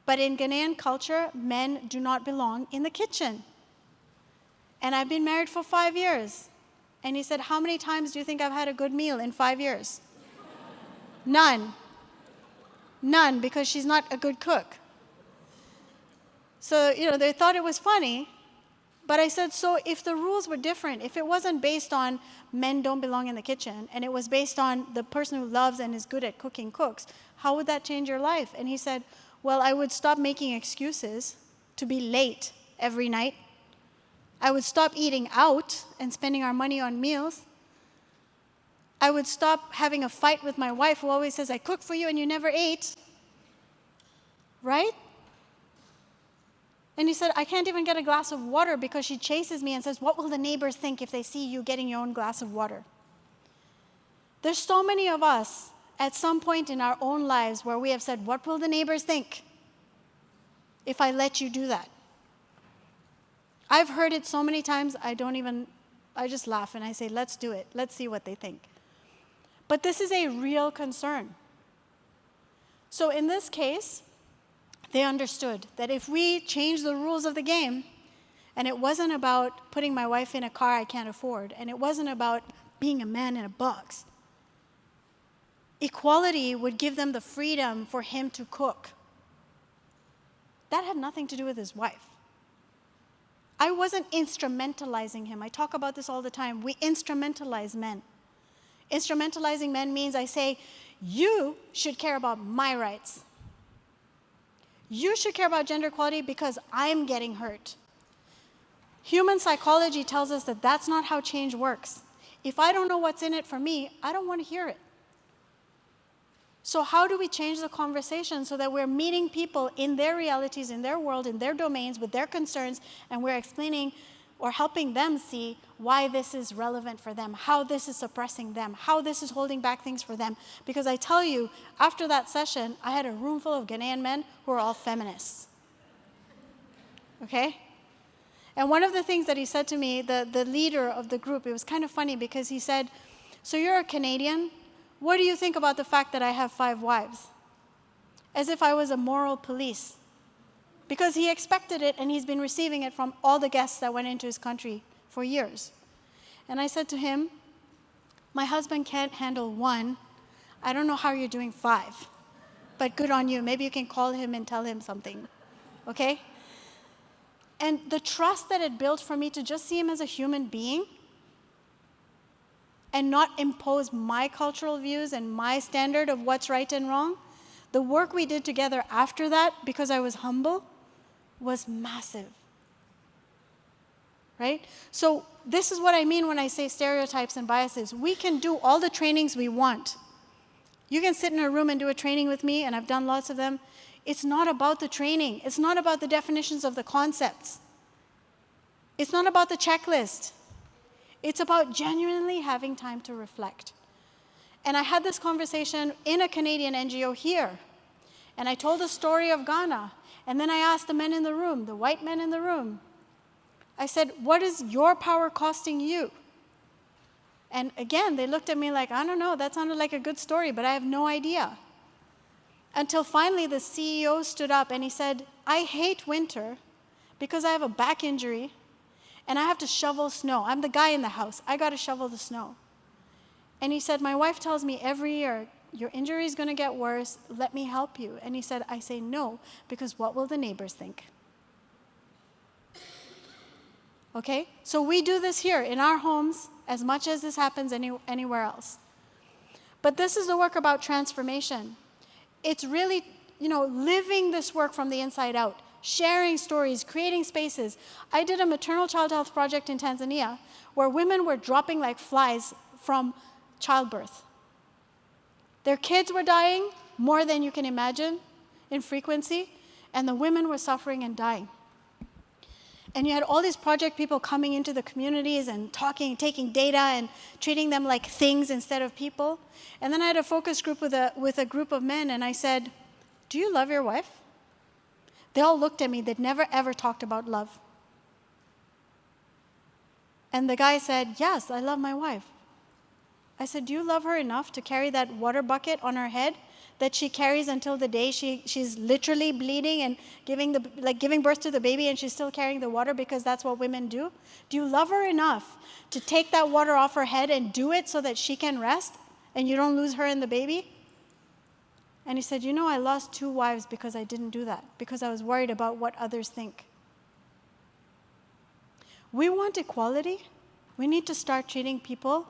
But in Ghanaian culture, men do not belong in the kitchen. And I've been married for 5 years. And he said, how many times do you think I've had a good meal in 5 years? None. None, because she's not a good cook. So, they thought it was funny. But I said, so if the rules were different, if it wasn't based on men don't belong in the kitchen, and it was based on the person who loves and is good at cooking cooks, how would that change your life? And he said, well, I would stop making excuses to be late every night. I would stop eating out and spending our money on meals. I would stop having a fight with my wife who always says, I cooked for you and you never ate. Right? And he said, I can't even get a glass of water because she chases me and says, what will the neighbors think if they see you getting your own glass of water? There's so many of us at some point in our own lives where we have said, what will the neighbors think if I let you do that? I've heard it so many times, I just laugh and I say, let's do it. Let's see what they think. But this is a real concern. So in this case, they understood that if we change the rules of the game, and it wasn't about putting my wife in a car I can't afford, and it wasn't about being a man in a box, equality would give them the freedom for him to cook. That had nothing to do with his wife. I wasn't instrumentalizing him. I talk about this all the time. We instrumentalize men. Instrumentalizing men means I say, you should care about my rights. You should care about gender equality because I'm getting hurt. Human psychology tells us that that's not how change works. If I don't know what's in it for me, I don't want to hear it. So how do we change the conversation so that we're meeting people in their realities, in their world, in their domains, with their concerns, and we're explaining or helping them see why this is relevant for them, how this is suppressing them, how this is holding back things for them. Because I tell you, after that session, I had a room full of Ghanaian men who are all feminists. Okay? And one of the things that he said to me, the leader of the group, it was kind of funny because he said, so you're a Canadian? What do you think about the fact that I have 5 wives? As if I was a moral police. Because he expected it and he's been receiving it from all the guests that went into his country for years. And I said to him, my husband can't handle 1. I don't know how you're doing 5. But good on you. Maybe you can call him and tell him something. Okay? And the trust that it built for me to just see him as a human being and not impose my cultural views and my standard of what's right and wrong, the work we did together after that, because I was humble, was massive. Right? So this is what I mean when I say stereotypes and biases. We can do all the trainings we want. You can sit in a room and do a training with me, and I've done lots of them. It's not about the training. It's not about the definitions of the concepts. It's not about the checklist. It's about genuinely having time to reflect. And I had this conversation in a Canadian NGO here. And I told the story of Ghana. And then I asked the men in the room, the white men in the room, I said, what is your power costing you? And again, they looked at me like, I don't know, that sounded like a good story, but I have no idea. Until finally the CEO stood up and he said, I hate winter because I have a back injury and I have to shovel snow. I'm the guy in the house. I got to shovel the snow. And he said, my wife tells me every year, your injury is going to get worse. Let me help you. And he said, I say no, because what will the neighbors think? Okay? So we do this here in our homes as much as this happens anywhere else. But this is the work about transformation. It's really, living this work from the inside out, sharing stories, creating spaces. I did a maternal child health project in Tanzania where women were dropping like flies from childbirth. Their kids were dying more than you can imagine in frequency, and the women were suffering and dying. And you had all these project people coming into the communities and talking, taking data and treating them like things instead of people. And then I had a focus group with a group of men, and I said, do you love your wife? They all looked at me. They'd never, ever talked about love. And the guy said, yes, I love my wife. I said, do you love her enough to carry that water bucket on her head that she carries until the day she's literally bleeding and giving birth to the baby, and she's still carrying the water because that's what women do? Do you love her enough to take that water off her head and do it so that she can rest and you don't lose her and the baby? And he said, you know, I lost 2 wives because I didn't do that, because I was worried about what others think. We want equality. We need to start treating people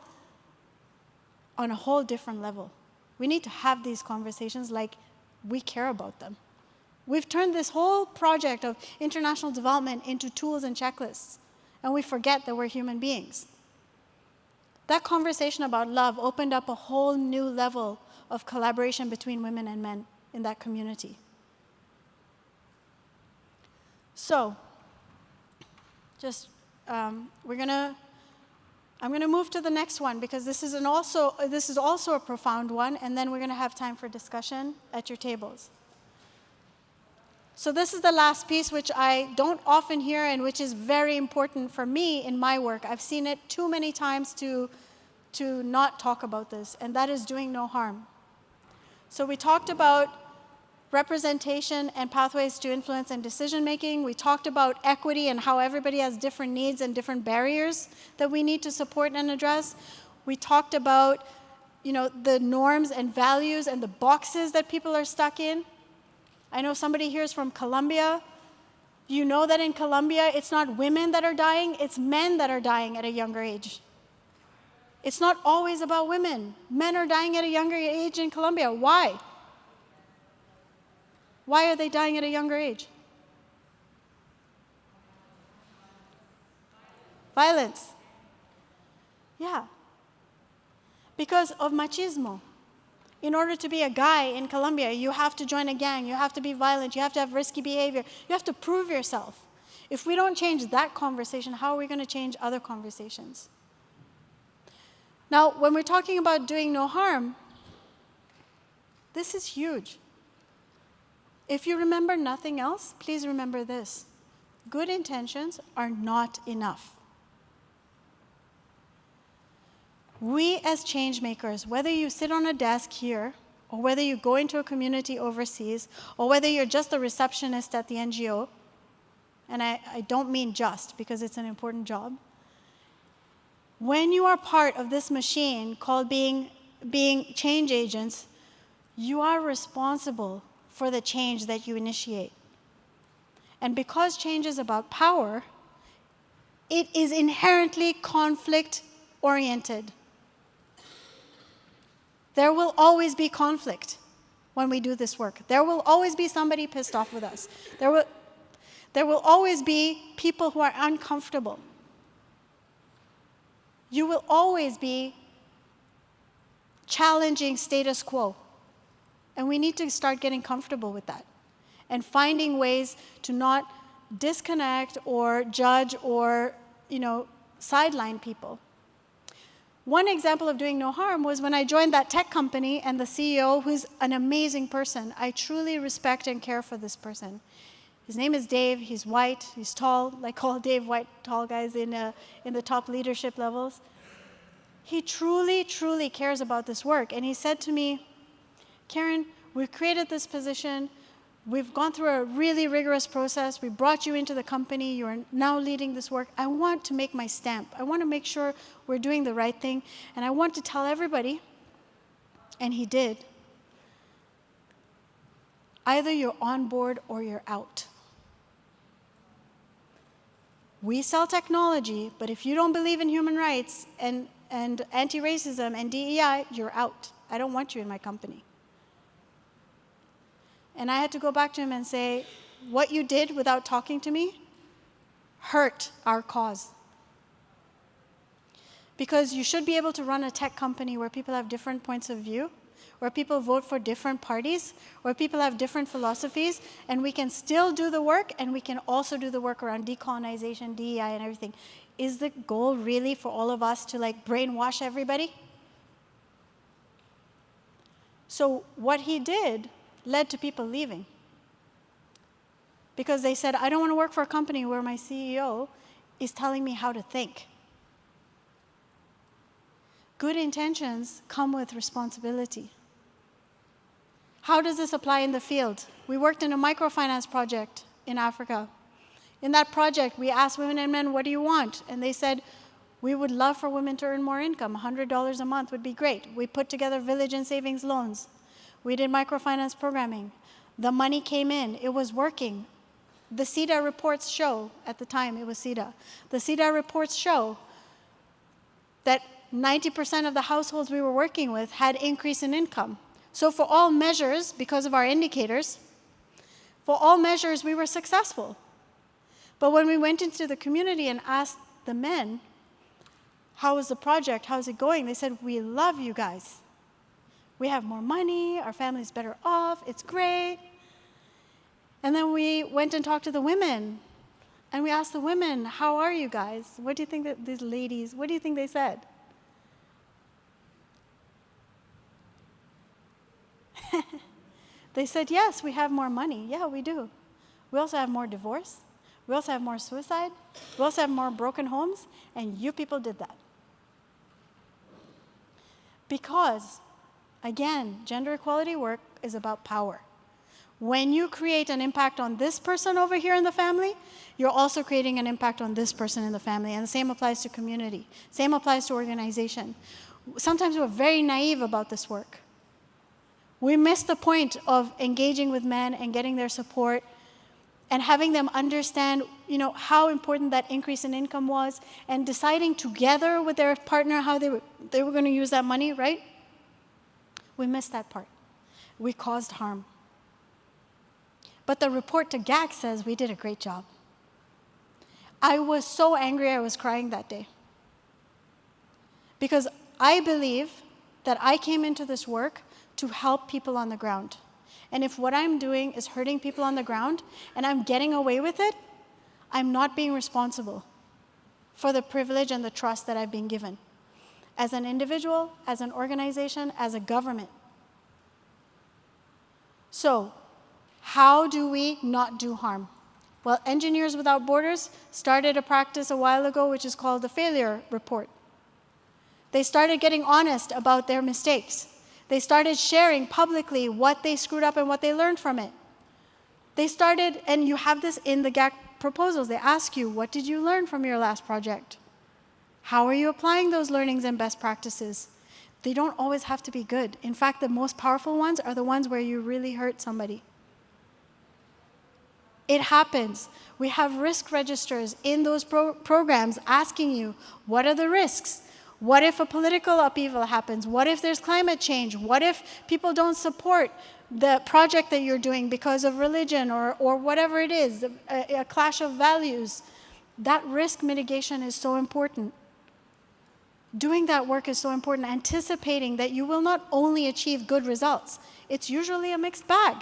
on a whole different level. We need to have these conversations like we care about them. We've turned this whole project of international development into tools and checklists, and we forget that we're human beings. That conversation about love opened up a whole new level of collaboration between women and men in that community. So, just I'm going to move to the next one because this is also a profound one, and then we're going to have time for discussion at your tables. So this is the last piece, which I don't often hear and which is very important for me in my work. I've seen it too many times to not talk about this, and that is doing no harm. So we talked about representation and pathways to influence and decision making. We talked about equity and how everybody has different needs and different barriers that we need to support and address. We talked about, the norms and values and the boxes that people are stuck in. I know somebody here is from Colombia. You know that in Colombia, it's not women that are dying, it's men that are dying at a younger age. It's not always about women. Men are dying at a younger age in Colombia. Why? Why are they dying at a younger age? Violence. Yeah. Because of machismo. In order to be a guy in Colombia, you have to join a gang, you have to be violent, you have to have risky behavior, you have to prove yourself. If we don't change that conversation, how are we going to change other conversations? Now, when we're talking about doing no harm, this is huge. If you remember nothing else, please remember this. Good intentions are not enough. We as change makers, whether you sit on a desk here, or whether you go into a community overseas, or whether you're just a receptionist at the NGO, and I don't mean just because it's an important job, when you are part of this machine called being change agents, you are responsible for the change that you initiate. And because change is about power, it is inherently conflict-oriented. There will always be conflict when we do this work. There will always be somebody pissed off with us. There will always be people who are uncomfortable. You will always be challenging status quo. And we need to start getting comfortable with that and finding ways to not disconnect or judge or, sideline people. One example of doing no harm was when I joined that tech company, and the CEO, who's an amazing person. I truly respect and care for this person. His name is Dave. He's white. He's tall, like all Dave white tall guys in the top leadership levels. He truly, truly cares about this work. And he said to me, Karen, we've created this position. We've gone through a really rigorous process. We brought you into the company. You are now leading this work. I want to make my stamp. I want to make sure we're doing the right thing. And I want to tell everybody, and he did, either you're on board or you're out. We sell technology, but if you don't believe in human rights and anti-racism and DEI, you're out. I don't want you in my company. And I had to go back to him and say, what you did without talking to me hurt our cause. Because you should be able to run a tech company where people have different points of view, where people vote for different parties, where people have different philosophies, and we can still do the work, and we can also do the work around decolonization, DEI, and everything. Is the goal really for all of us to like brainwash everybody? So what he did led to people leaving. Because they said, I don't want to work for a company where my CEO is telling me how to think. Good intentions come with responsibility. How does this apply in the field? We worked in a microfinance project in Africa. In that project, we asked women and men, what do you want? And they said, we would love for women to earn more income. $100 a month would be great. We put together village and savings loans. We did microfinance programming. The money came in. It was working. The CEDA reports show, at the time it was CEDA, the CEDA reports show that 90% of the households we were working with had increase in income. So for all measures, because of our indicators, for all measures we were successful. But when we went into the community and asked the men, how was the project, how's it going? They said, we love you guys. We have more money, our family's better off, it's great. And then we went and talked to the women. And we asked the women, how are you guys? What do you think that these ladies, what do you think they said? They said, yes, we have more money. Yeah, we do. We also have more divorce. We also have more suicide. We also have more broken homes. And you people did that. Because, again, gender equality work is about power. When you create an impact on this person over here in the family, you're also creating an impact on this person in the family. And the same applies to community. Same applies to organization. Sometimes we're very naive about this work. We miss the point of engaging with men and getting their support and having them understand, how important that increase in income was and deciding together with their partner how they were going to use that money, right? We missed that part. We caused harm. But the report to GAC says we did a great job. I was so angry I was crying that day. Because I believe that I came into this work to help people on the ground. And if what I'm doing is hurting people on the ground and I'm getting away with it, I'm not being responsible for the privilege and the trust that I've been given as an individual, as an organization, as a government. So, how do we not do harm? Well, Engineers Without Borders started a practice a while ago which is called the failure report. They started getting honest about their mistakes. They started sharing publicly what they screwed up and what they learned from it. They started, and you have this in the GAC proposals, they ask you, what did you learn from your last project? How are you applying those learnings and best practices? They don't always have to be good. In fact, the most powerful ones are the ones where you really hurt somebody. It happens. We have risk registers in those programs asking you, what are the risks? What if a political upheaval happens? What if there's climate change? What if people don't support the project that you're doing because of religion or whatever it is, a clash of values? That risk mitigation is so important. Doing that work is so important, anticipating that you will not only achieve good results, it's usually a mixed bag.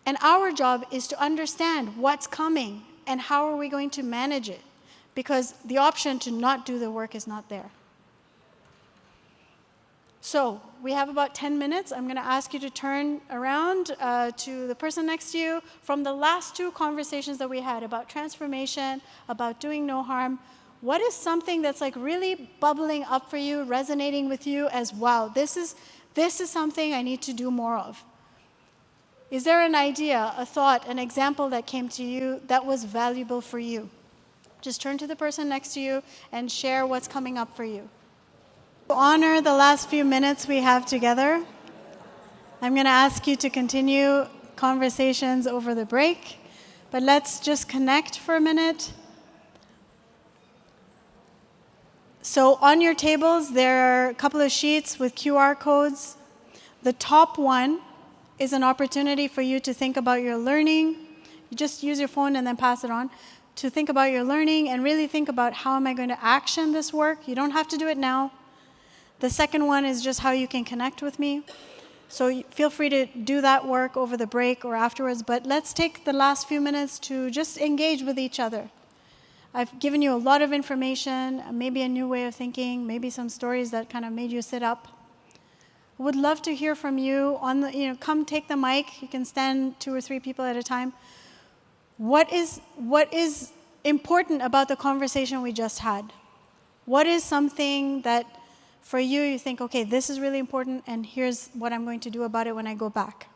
And our job is to understand what's coming and how are we going to manage it, because the option to not do the work is not there. So we have about 10 minutes. I'm going to ask you to turn around to the person next to you. From the last two conversations that we had about transformation, about doing no harm, what is something that's like really bubbling up for you, resonating with you as, wow, this is something I need to do more of? Is there an idea, a thought, an example that came to you that was valuable for you? Just turn to the person next to you and share what's coming up for you. To honor the last few minutes we have together, I'm going to ask you to continue conversations over the break, but let's just connect for a minute. So on your tables, there are a couple of sheets with QR codes. The top one is an opportunity for you to think about your learning. You just use your phone and then pass it on. To think about your learning and really think about how am I going to action this work. You don't have to do it now. The second one is just how you can connect with me. So feel free to do that work over the break or afterwards, but let's take the last few minutes to just engage with each other. I've given you a lot of information, maybe a new way of thinking, maybe some stories that kind of made you sit up. Would love to hear from you on the, come take the mic. You can stand 2 or 3 people at a time. What is important about the conversation we just had? What is something that for you, you think, okay, this is really important, and here's what I'm going to do about it when I go back?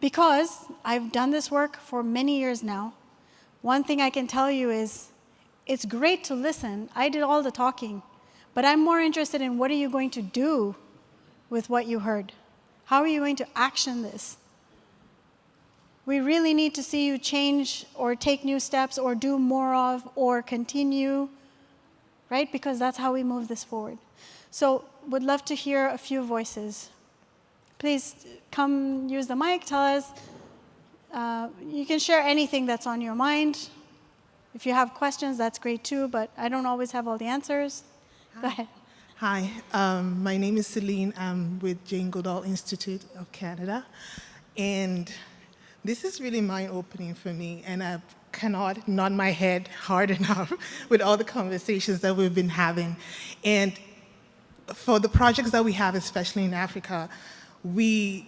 Because I've done this work for many years now, one thing I can tell you is it's great to listen. I did all the talking, but I'm more interested in what are you going to do with what you heard? How are you going to action this? We really need to see you change or take new steps or do more of or continue, right? Because that's how we move this forward. So would love to hear a few voices. Please come use the mic, tell us. You can share anything that's on your mind. If you have questions, that's great too, but I don't always have all the answers. Go ahead. Hi, my name is Celine. I'm with Jane Goodall Institute of Canada. And this is really mind-opening for me, and I cannot nod my head hard enough with all the conversations that we've been having. And for the projects that we have, especially in Africa, we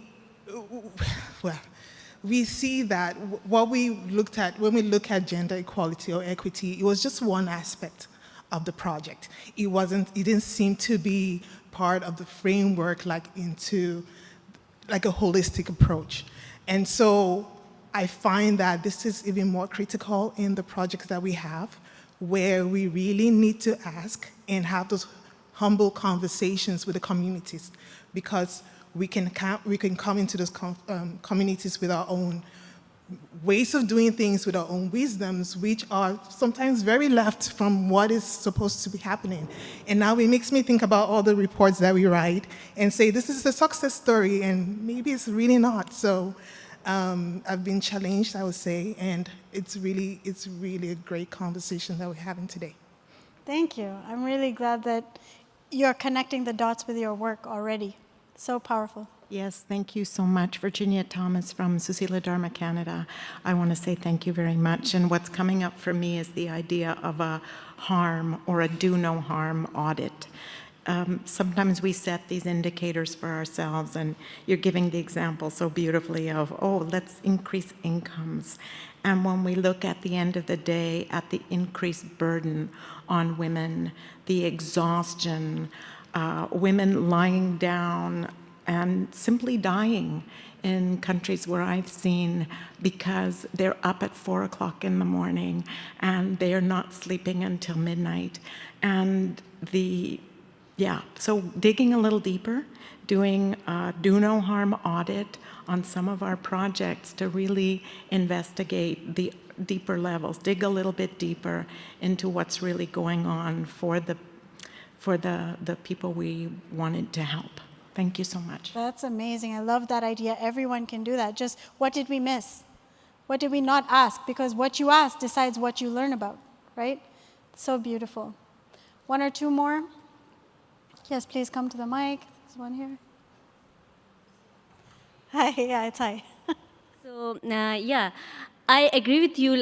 see that what we looked at, when we look at gender equality or equity, it was just one aspect of the project. It didn't seem to be part of the framework like a holistic approach. And so I find that this is even more critical in the projects that we have, where we really need to ask and have those humble conversations with the communities, because we can come into those communities with our own ways of doing things, with our own wisdoms, which are sometimes very left from what is supposed to be happening. And now it makes me think about all the reports that we write and say, this is a success story, and maybe it's really not. So I've been challenged, I would say, and it's really a great conversation that we're having today. Thank you. I'm really glad that you're connecting the dots with your work already. So powerful. Yes, thank you so much. Virginia Thomas from Susila Dharma, Canada. I want to say thank you very much. And what's coming up for me is the idea of a harm or a do no harm audit. Sometimes we set these indicators for ourselves, and you're giving the example so beautifully of, oh, let's increase incomes. And when we look at the end of the day at the increased burden on women, the exhaustion, women lying down and simply dying in countries where I've seen because they're up at 4 o'clock in the morning and they're not sleeping until midnight. And so digging a little deeper, doing a do no harm audit on some of our projects to really investigate the deeper levels, dig a little bit deeper into what's really going on for the people we wanted to help. Thank you so much. That's amazing. I love that idea. Everyone can do that. Just what did we miss? What did we not ask? Because what you ask decides what you learn about, right? So beautiful. 1 or 2 more? Yes, please come to the mic. There's one here. Hi, yeah, it's hi. So, I agree with you,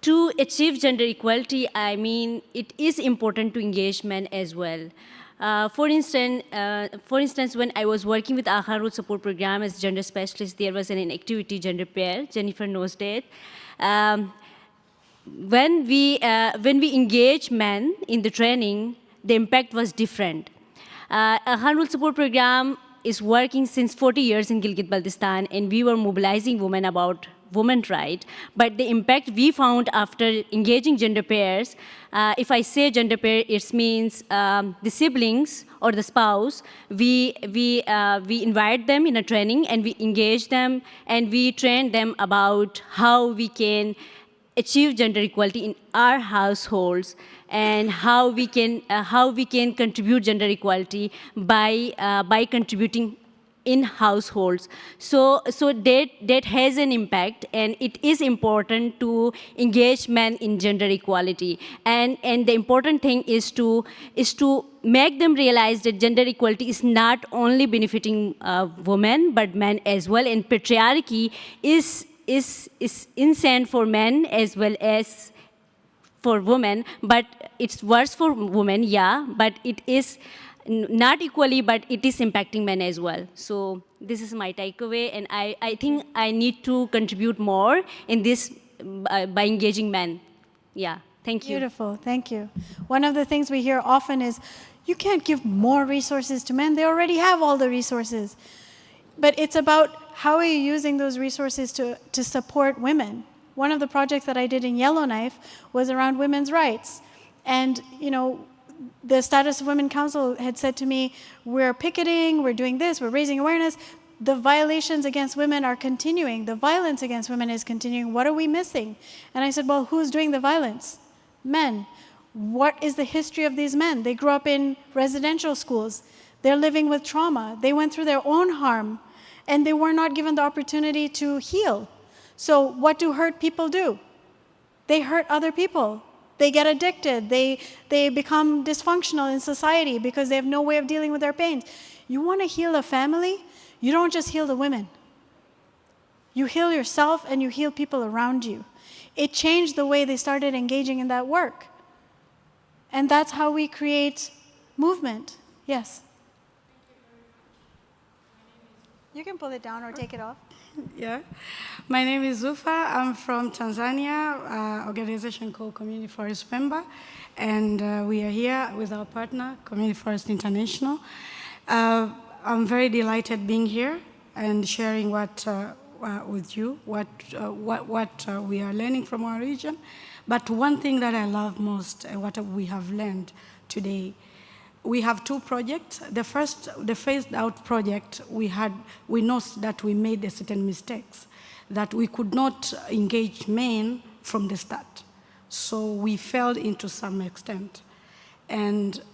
to achieve gender equality, I mean, it is important to engage men as well. For instance, when I was working with Aha Road Support Program as gender specialist, there was an activity, gender pair. Jennifer knows that. When we engage men in the training, the impact was different. Aha Road Support Program is working since 40 years in Gilgit-Baltistan, and we were mobilizing women about women's rights. But the impact we found after engaging gender pairs, if I say gender pair, it means the siblings or the spouse. We invite them in a training, and we engage them, and we train them about how we can achieve gender equality in our households, and how we can contribute gender equality by contributing in households. So that has an impact, and it is important to engage men in gender equality. And the important thing is to make them realize that gender equality is not only benefiting women, but men as well. And patriarchy is insane for men as well as for women, but it's worse for women, yeah, but it is not equally, but it is impacting men as well. So this is my takeaway, and I think I need to contribute more in this by engaging men. Yeah, thank you. Beautiful, thank you. One of the things we hear often is, you can't give more resources to men, they already have all the resources. But it's about how are you using those resources to support women. One of the projects that I did in Yellowknife was around women's rights. And, you know, the Status of Women Council had said to me, we're picketing, we're doing this, we're raising awareness. The violations against women are continuing. The violence against women is continuing. What are we missing? And I said, well, who's doing the violence? Men. What is the history of these men? They grew up in residential schools. They're living with trauma. They went through their own harm, and they were not given the opportunity to heal. So what do hurt people do? They hurt other people. They get addicted. They become dysfunctional in society because they have no way of dealing with their pains. You want to heal a family? You don't just heal the women. You heal yourself and you heal people around you. It changed the way they started engaging in that work. And that's how we create movement. Yes? You can pull it down or take it off. Yeah. My name is Zufa. I'm from Tanzania, organization called Community Forest Member, and we are here with our partner, Community Forest International. I'm very delighted being here and sharing what with you, what we are learning from our region. But one thing that I love most, and what we have learned today, we have two projects. The first, the phased out project, we noticed that we made certain mistakes, that we could not engage men from the start. So we failed into some extent.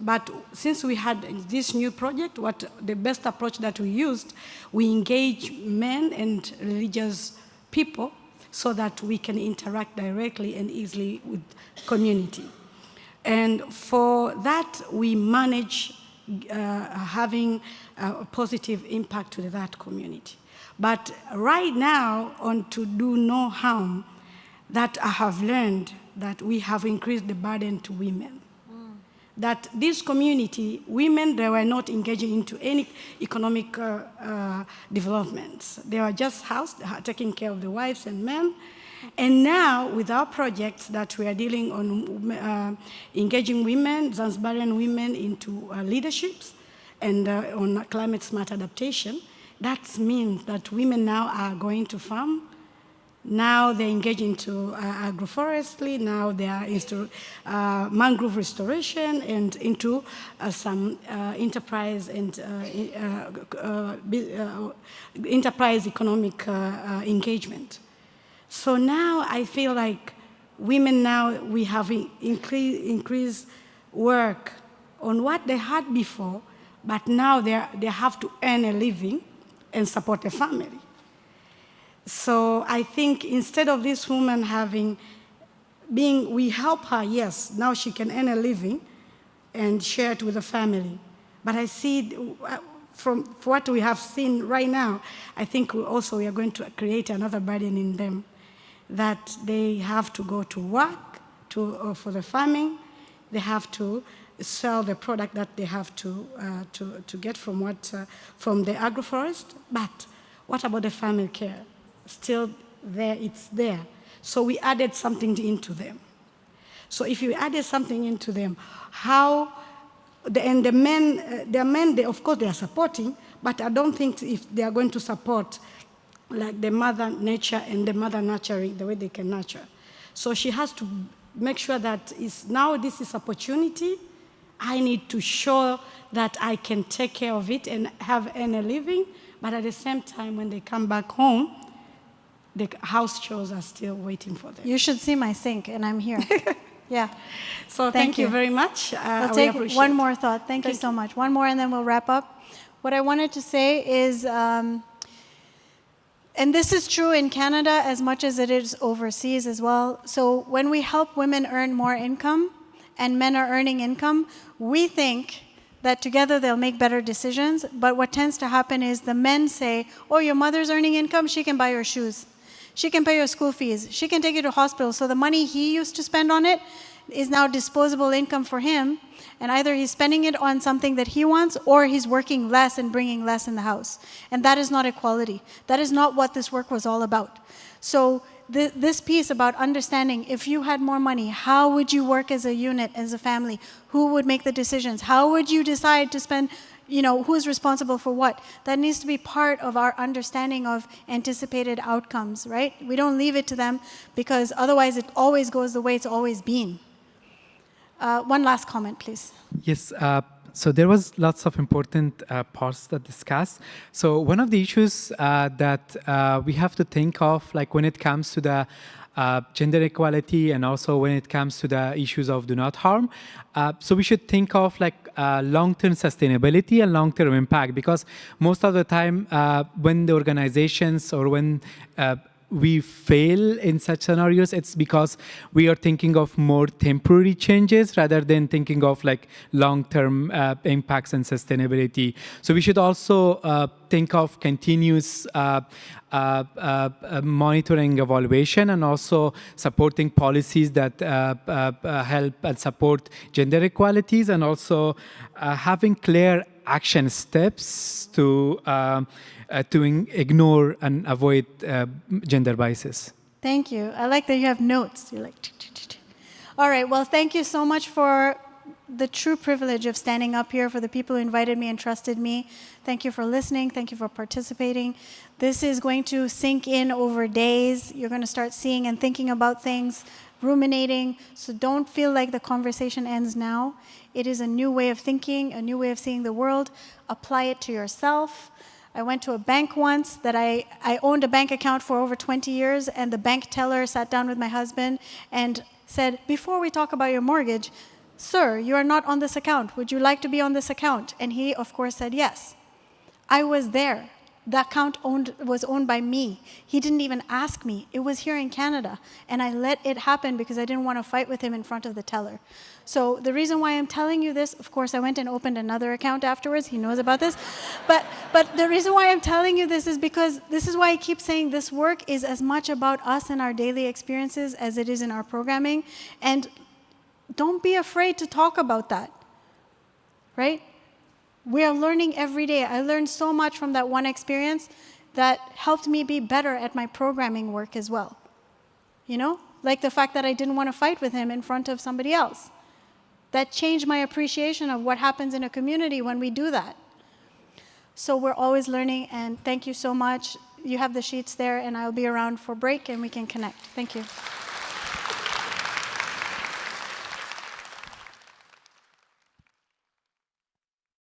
But since we had this new project, the best approach that we used, we engage men and religious people so that we can interact directly and easily with community. And for that, we manage having a positive impact to that community. But right now, on to do no harm, that I have learned that we have increased the burden to women. That this community, women, they were not engaging into any economic developments. They were just housed, taking care of the wives and men. And now, with our projects that we are dealing on engaging women, Zanzibarian women into leaderships and on climate smart adaptation, that means that women now are going to farm. Now they engage into agroforestry, now they are into mangrove restoration and into some enterprise and enterprise economic engagement. So now I feel like women now, we have increased work on what they had before, but now they have to earn a living and support a family. So I think instead of this woman we help her, yes, now she can earn a living and share it with the family. But I see, from what we have seen right now, I think we are going to create another burden in them, that they have to go to work for the farming, they have to sell the product that they have to get from the agroforest. But what about the family care? Still there, it's there. So we added something into them. So if you added something into them, the men, of course, they are supporting, but I don't think if they are going to support like the mother nature and the mother nurturing the way they can nurture. So she has to make sure that now this is opportunity. I need to show that I can take care of it and earn a living, but at the same time, when they come back home, the house chores are still waiting for them. You should see my sink, and I'm here. Yeah. So thank you very much. I'll we take appreciate one it. more thought. Thank you so much. One more, and then we'll wrap up. What I wanted to say is, and this is true in Canada as much as it is overseas as well. So when we help women earn more income and men are earning income, we think that together they'll make better decisions. But what tends to happen is the men say, oh, your mother's earning income, she can buy your shoes. She can pay your school fees. She can take you to hospital. So the money he used to spend on it is now disposable income for him. And either he's spending it on something that he wants, or he's working less and bringing less in the house. And that is not equality. That is not what this work was all about. So this piece about understanding, if you had more money, how would you work as a unit, as a family? Who would make the decisions? How would you decide to spend, who's responsible for what? That needs to be part of our understanding of anticipated outcomes, right? We don't leave it to them, because otherwise it always goes the way it's always been. One last comment, please. Yes. So there was lots of important parts that discussed. So one of the issues that we have to think of, like when it comes to the gender equality, and also when it comes to the issues of do not harm. So we should think of like long-term sustainability and long-term impact, because most of the time when the organizations or when we fail in such scenarios, it's because we are thinking of more temporary changes rather than thinking of like long-term impacts and sustainability. So we should also think of continuous monitoring, evaluation, and also supporting policies that help and support gender equalities, and also having clear action steps to ignore and avoid gender biases. Thank you. I like that you have notes. You're like, all right. Well, thank you so much for the true privilege of standing up here, for the people who invited me and trusted me. Thank you for listening. Thank you for participating. This is going to sink in over days. You're going to start seeing and thinking about things, ruminating. So don't feel like the conversation ends now. It is a new way of thinking, a new way of seeing the world. Apply it to yourself. I went to a bank once that I owned a bank account for over 20 years, and the bank teller sat down with my husband and said, before we talk about your mortgage, sir, you are not on this account. Would you like to be on this account? And he, of course, said yes. I was there. The account was owned by me. He didn't even ask me. It was here in Canada. And I let it happen because I didn't want to fight with him in front of the teller. So the reason why I'm telling you this, of course, I went and opened another account afterwards. He knows about this. But the reason why I'm telling you this is because this is why I keep saying this work is as much about us and our daily experiences as it is in our programming. And don't be afraid to talk about that, right? We are learning every day. I learned so much from that one experience that helped me be better at my programming work as well. Like the fact that I didn't want to fight with him in front of somebody else. That changed my appreciation of what happens in a community when we do that. So we're always learning, and thank you so much. You have the sheets there, and I'll be around for break, and we can connect. Thank you.